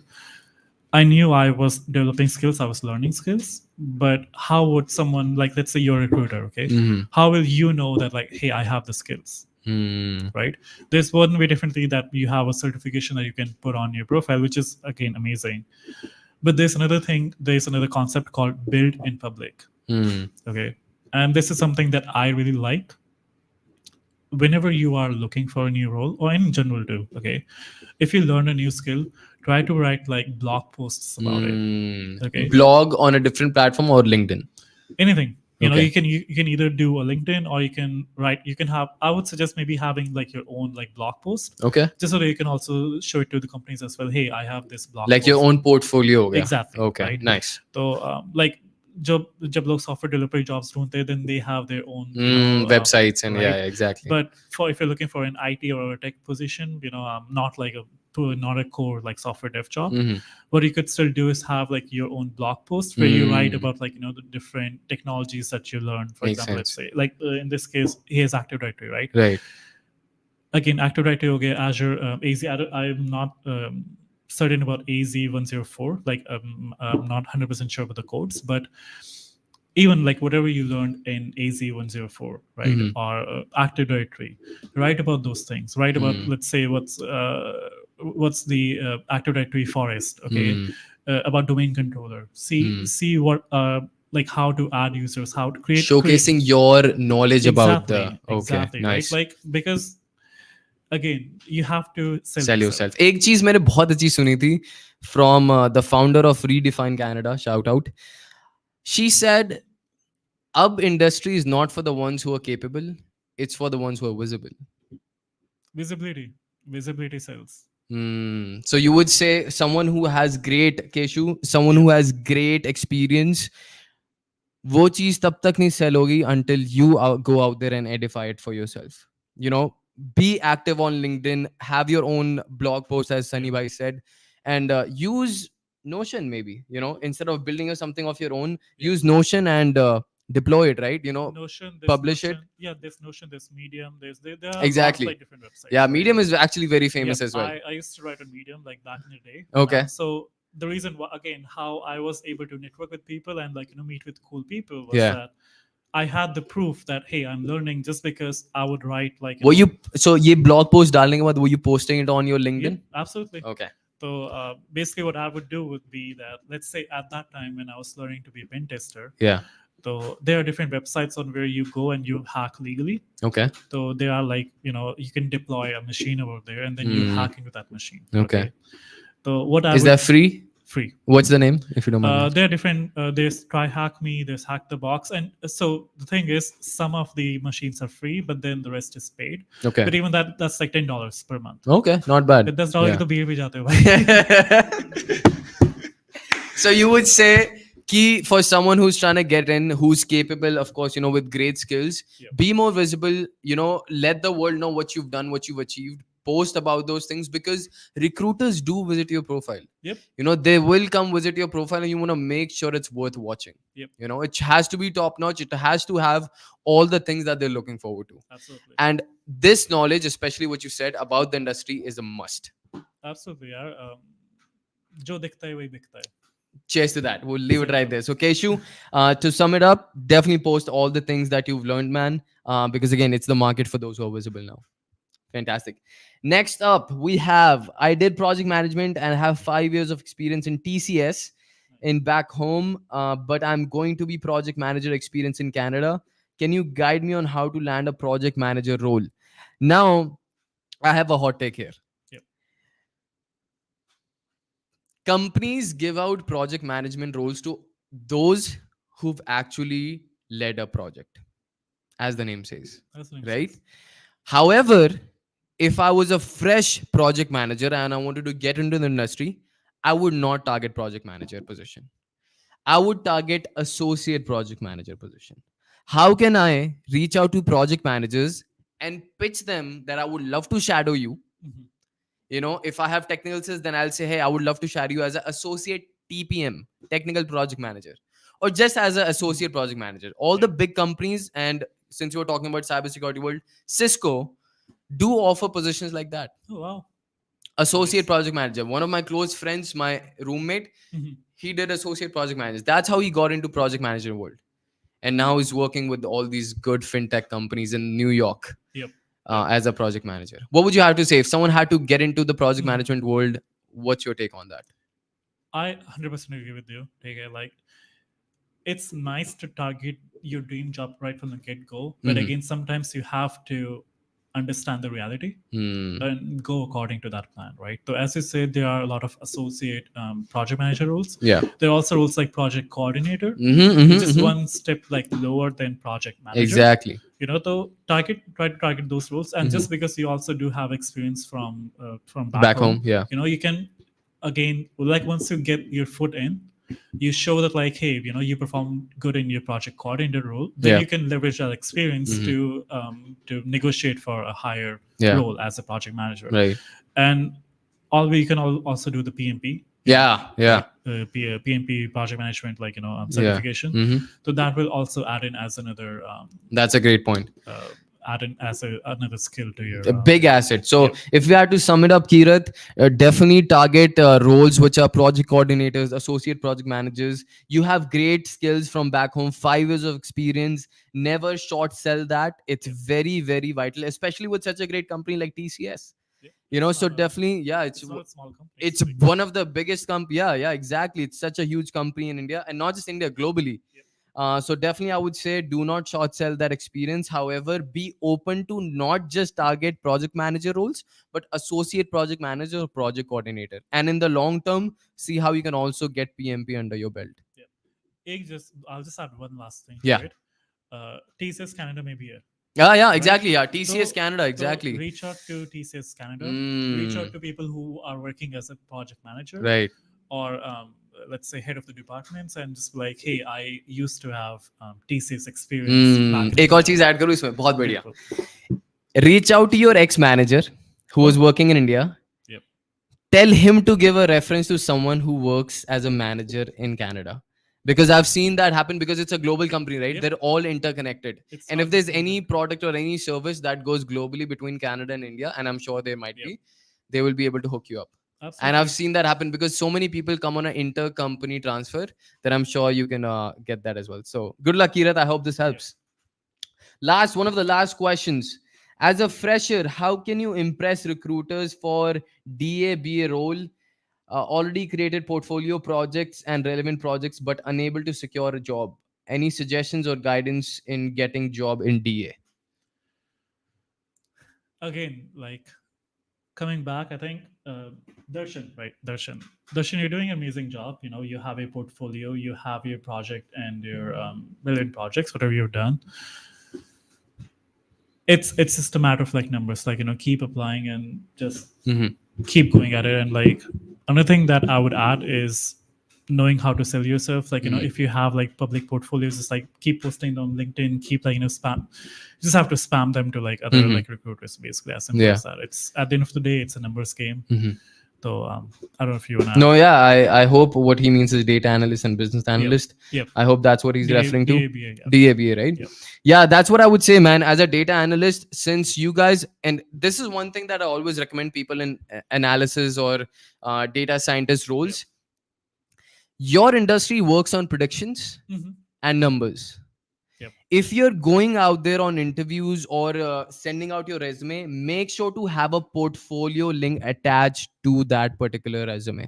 I knew I was developing skills, I was learning skills, but how would someone, like, let's say you're a recruiter, okay? How will you know that, like, hey, I have the skills, right? There's one way differently that you have a certification that you can put on your profile, which is, again, amazing. But there's another thing, there's another concept called build in public, okay? And this is something that I really like. Whenever you are looking for a new role, or in general too, okay, if you learn a new skill, try to write like blog posts about it. Okay, blog on a different platform or LinkedIn, anything. You can either do a LinkedIn, or you can write, you can have, I would suggest maybe having like your own like blog post, okay, just so that you can also show it to the companies as well. Hey, I have this blog like post. your own portfolio ho gaya. Exactly. Okay, right? nice. So like जब लोग software developer jobs ढूंढते, then they have their own websites and right? yeah, exactly. But if you're looking for an IT or a tech position, not like not a core like software dev job, what you could still do is have like your own blog post where you write about like the different technologies that you learn. For Makes example, sense. let's say like in this case, here's Active Directory, right? Right. Again, Active Directory, okay, Azure, AZ. I'm not certain about AZ104. Like I'm not 100% sure about the codes, but even like whatever you learned in AZ104, right, or Active Directory, write about those things. Write about, let's say, what's the Active Directory forest, okay, about domain controller. See what like how to add users, how to showcasing your knowledge about the exactly, nice. right? Like, because again, you have to sell yourself. एक चीज मैंने बहुत अच्छी सुनी थी from the founder of Redefine Canada, shout out. She said Up industry is not for the ones who are capable, it's for the ones who are visible. Visibility sells. So you would say someone who has great Keshu, someone who has great experience, वो चीज तब तक नहीं sell होगी until you go out there and edify it for yourself. You know, be active on LinkedIn, have your own blog post, as Sunny Bhai said, and use Notion maybe. You know, instead of building something of your own, use Notion and deploy it. Right? You know, Notion, there's publish it. Notion. Yeah, there's Notion, there's Medium, there are a lot of Exactly. like different websites. Yeah, right? Medium is actually very famous Yep, as well. I used to write on Medium like back in the day. Okay. So the reason why, again, how I was able to network with people and like meet with cool people was Yeah. that I had the proof that hey, I'm learning just because I would write like. Were you so ये blog post डालने के बाद were you posting it on your LinkedIn? Yeah, absolutely. Okay. So basically, what I would do would be that, let's say at that time when I was learning to be a pen tester, Yeah. so there are different websites on where you go and you hack legally. Okay. So they are like, you can deploy a machine over there and then you hack into that machine. Okay. So what I Is that free? free? What's the name, if you don't mind? There are different. There's Try Hack Me. There's Hack the Box, and so the thing is, some of the machines are free, but then the rest is paid. Okay. But even that's like $10 per month. Okay, not bad. $10 Yeah. to beer bhi jate ho bhai. So you would say कि for someone who's trying to get in, who's capable, of course, with great skills, be more visible, let the world know what you've done, what you've achieved, post about those things, because recruiters do visit your profile. Yep. They will come visit your profile and you want to make sure it's worth watching. Yep. It has to be top notch. It has to have all the things that they're looking forward to. Absolutely. And this knowledge, especially what you said about the industry, is a must. Absolutely, yaar. Jo dikhta hai wahi bikhta hai. Cheers to that. We'll leave it right there. So Keshu, to sum it up, definitely post all the things that you've learned, man, because again, it's the market for those who are visible now. Fantastic. Next up, we have, I did project management and have 5 years of experience in TCS in back home, but I'm going to be project manager experience in Canada. Can you guide me on how to land a project manager role? Now, I have a hot take here. Companies give out project management roles to those who've actually led a project, as the name says, right? However, if I was a fresh project manager and I wanted to get into the industry, I would not target project manager position. I would target associate project manager position. How can I reach out to project managers and pitch them that I would love to shadow you? If I have technical skills, then I'll say, hey, I would love to shadow you as an associate TPM, technical project manager, or just as an associate project manager. All the big companies, and since you were talking about cybersecurity world, Cisco do offer positions like that. Oh, wow. Associate project manager. One of my close friends, my roommate, he did associate project manager. That's how he got into project manager world. And now he's working with all these good fintech companies in New York. Yep. As a project manager. What would you have to say if someone had to get into the project management world? What's your take on that? I 100% agree with you. Like, it's nice to target your dream job right from the get-go, but again, sometimes you have to understand the reality and go according to that plan, right? So as you said, there are a lot of associate project manager roles. Yeah. There are also roles like project coordinator, which is one step like lower than project manager. Exactly. So try to target those roles, and just because you also do have experience from back home, yeah, you can, again, like once you get your foot in, you show that like, hey, you perform good in your project coordinator role, then you can leverage that experience to negotiate for a higher role as a project manager, right? And you can also do the PMP. PMP project management, like certification. So that will also add in as another. That's a great point. Add in as another skill to your. A big asset. So if we had to sum it up, Kirat, definitely target roles which are project coordinators, associate project managers. You have great skills from back home, 5 years of experience. Never short sell that. It's very, very vital, especially with such a great company like TCS. So definitely, it's not a small company. It's one of the biggest companies. Yeah, exactly. It's such a huge company in India, and not just India, globally. So definitely, I would say do not short sell that experience. However, be open to not just target project manager roles, but associate project manager or project coordinator. And in the long term, see how you can also get PMP under your belt. I'll just add one last thing. Yeah. Right? TCS Canada may be here. Yeah, Right? exactly. Yeah, TCS So- Canada, So exactly. reach out to TCS Canada. Reach out Mm, to people who are working as a project manager right. or let's say head of the departments and just be like, hey, I used to have TCS experience back in एक और 2000. चीज add करूँ इसमें, बहुत बढ़िया. बिल्कुल. Reach out to your ex manager who was working in India. Yep. Tell him to give a reference to someone who works as a manager in Canada, because I've seen that happen, because it's a global company, right? Yep. They're all interconnected. It's And not if there's just any India. product or any service that goes globally between Canada and India, and I'm sure there might Yep. be, they will be able to hook you up. Absolutely. And I've seen that happen because so many people come on an inter-company transfer that I'm sure you can get that as well. So good luck, Kirat. I hope this helps. One of the last questions. As a fresher, how can you impress recruiters for DA role? Already created portfolio projects and relevant projects, but unable to secure a job. Any suggestions or guidance in getting job in DA? Again, like coming back, I think Darshan, right? Darshan, you're doing an amazing job. You know, you have a portfolio, you have your project and your relevant projects, whatever you've done. It's just a matter of like numbers, like, you know, keep applying and just keep going at it. And like another thing that I would add is knowing how to sell yourself. Like, you know, if you have like public portfolios, just like keep posting them on LinkedIn, keep like, you know, spam. You just have to spam them to like other like recruiters, basically, as simple as that. It's at the end of the day, it's a numbers game. So I don't know if you wanna. No, yeah, I hope what he means is data analyst and business analyst. Yep. I hope that's what he's referring to. DABA, DABA, right? Yep. Yeah, that's what I would say, man. As a data analyst, since you guys, and this is one thing that I always recommend people in analysis or data scientist roles. Your industry works on predictions and numbers. Yep. If you're going out there on interviews or sending out your resume, make sure to have a portfolio link attached to that particular resume.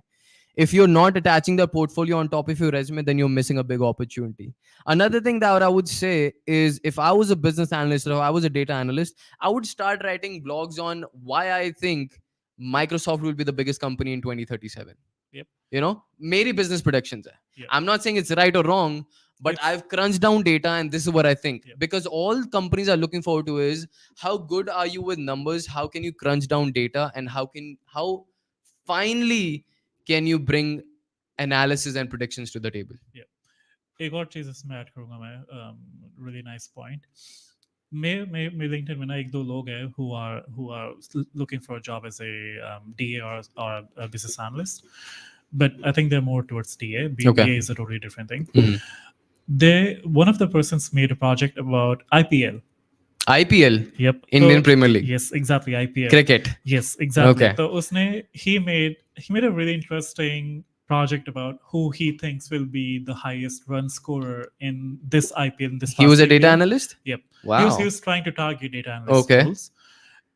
If you're not attaching the portfolio on top of your resume, then you're missing a big opportunity. Another thing that I would say is, if I was a business analyst or I was a data analyst, I would start writing blogs on why I think Microsoft will be the biggest company in 2037. Yep. You know, मेरी business predictions hai. Yep. I'm not saying it's right or wrong, but I've crunched down data and this is what I think. Yep. Because all companies are looking forward to is, how good are you with numbers? How can you crunch down data? And how finally can you bring analysis and predictions to the table? एक और चीज इसमें add करूंगा मैं, really nice point. मैं LinkedIn में ना एक दो लोग हैं who are looking for a job as a DA or a business analyst, but I think they're more towards DA. Okay. BA is a totally different thing. One of the persons made a project about IPL. IPL? Yep. Indian Premier League? Yes, exactly, IPL. Cricket? Yes, exactly. Okay. So he made a really interesting project about who he thinks will be the highest run scorer in this IPL. He was a data IPL. analyst? Yep. Wow. He was trying to target data analyst roles.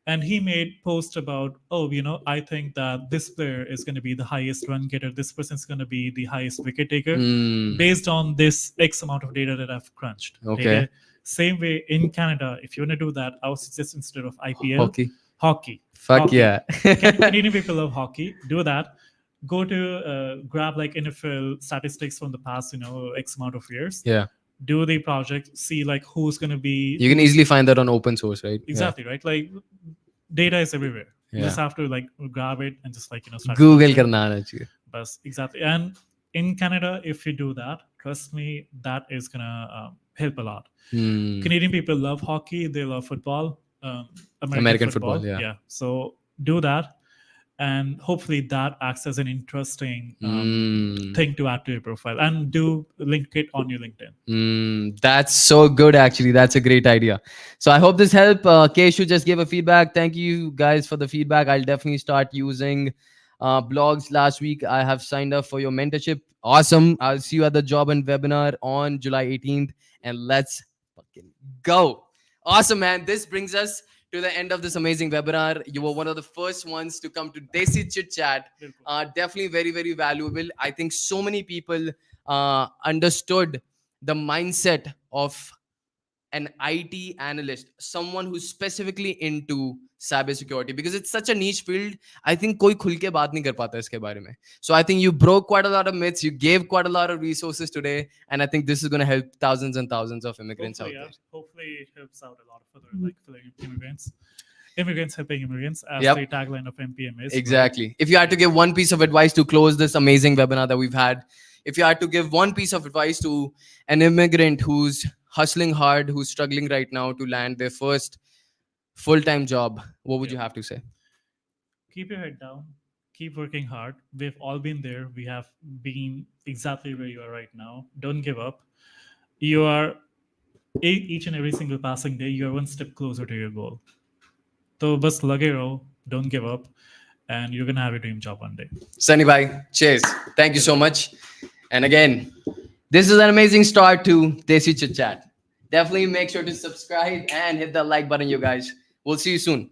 And he made posts about, I think that this player is going to be the highest run getter. This person is going to be the highest wicket taker based on this X amount of data that I've crunched. Okay. Same way in Canada, if you want to do that, I would suggest instead of IPL, hockey. Fuck hockey. Yeah. Canadian people love hockey. Do that. Go to grab like NFL statistics from the past, X amount of years. Yeah. Do the project, see like who's going to be. You can easily find that on open source, right? Exactly, right? Like data is everywhere. You Yeah. just have to like grab it and just like, start. Google karna aana chahiye. Bas, exactly. And in Canada, if you do that, trust me, that is going to help a lot. Canadian people love hockey. They love football. American football. Yeah. So do that. And hopefully that acts as an interesting thing to add to your profile, and do link it on your LinkedIn. That's so good, actually. That's a great idea. So I hope this helped. Keshu just gave a feedback. Thank you guys for the feedback. I'll definitely start using blogs. Last week I have signed up for your mentorship. Awesome. I'll see you at the job and webinar on July 18th, and let's fucking go. Awesome, man. This brings us to the end of this amazing webinar. You were one of the first ones to come to Desi Chit Chat. Definitely very, very valuable. I think so many people understood the mindset of an IT analyst, someone who's specifically into cybersecurity, because it's such a niche field. I think कोई खुल के बात नहीं कर पाता इसके बारे में. So I think you broke quite a lot of myths. You gave quite a lot of resources today, and I think this is going to help thousands and thousands of immigrants out there. Hopefully it helps out a lot of other like immigrants. Immigrants helping immigrants, as Yep. the tagline of MPM is. Exactly. If you had to give one piece of advice to close this amazing webinar that we've had, if you had to give one piece of advice to an immigrant who's hustling hard, who's struggling right now to land their first full-time job, what would you have to say? Keep your head down. Keep working hard. We've all been there. We have been exactly where you are right now. Don't give up. You are each and every single passing day, you are one step closer to your goal. So bas lage raho, don't give up, and you're gonna have a dream job one day. Sunny bhai, cheers. Thank you so much. And again, this is an amazing start to Desi Chit Chat. Definitely make sure to subscribe and hit the like button, you guys. We'll see you soon.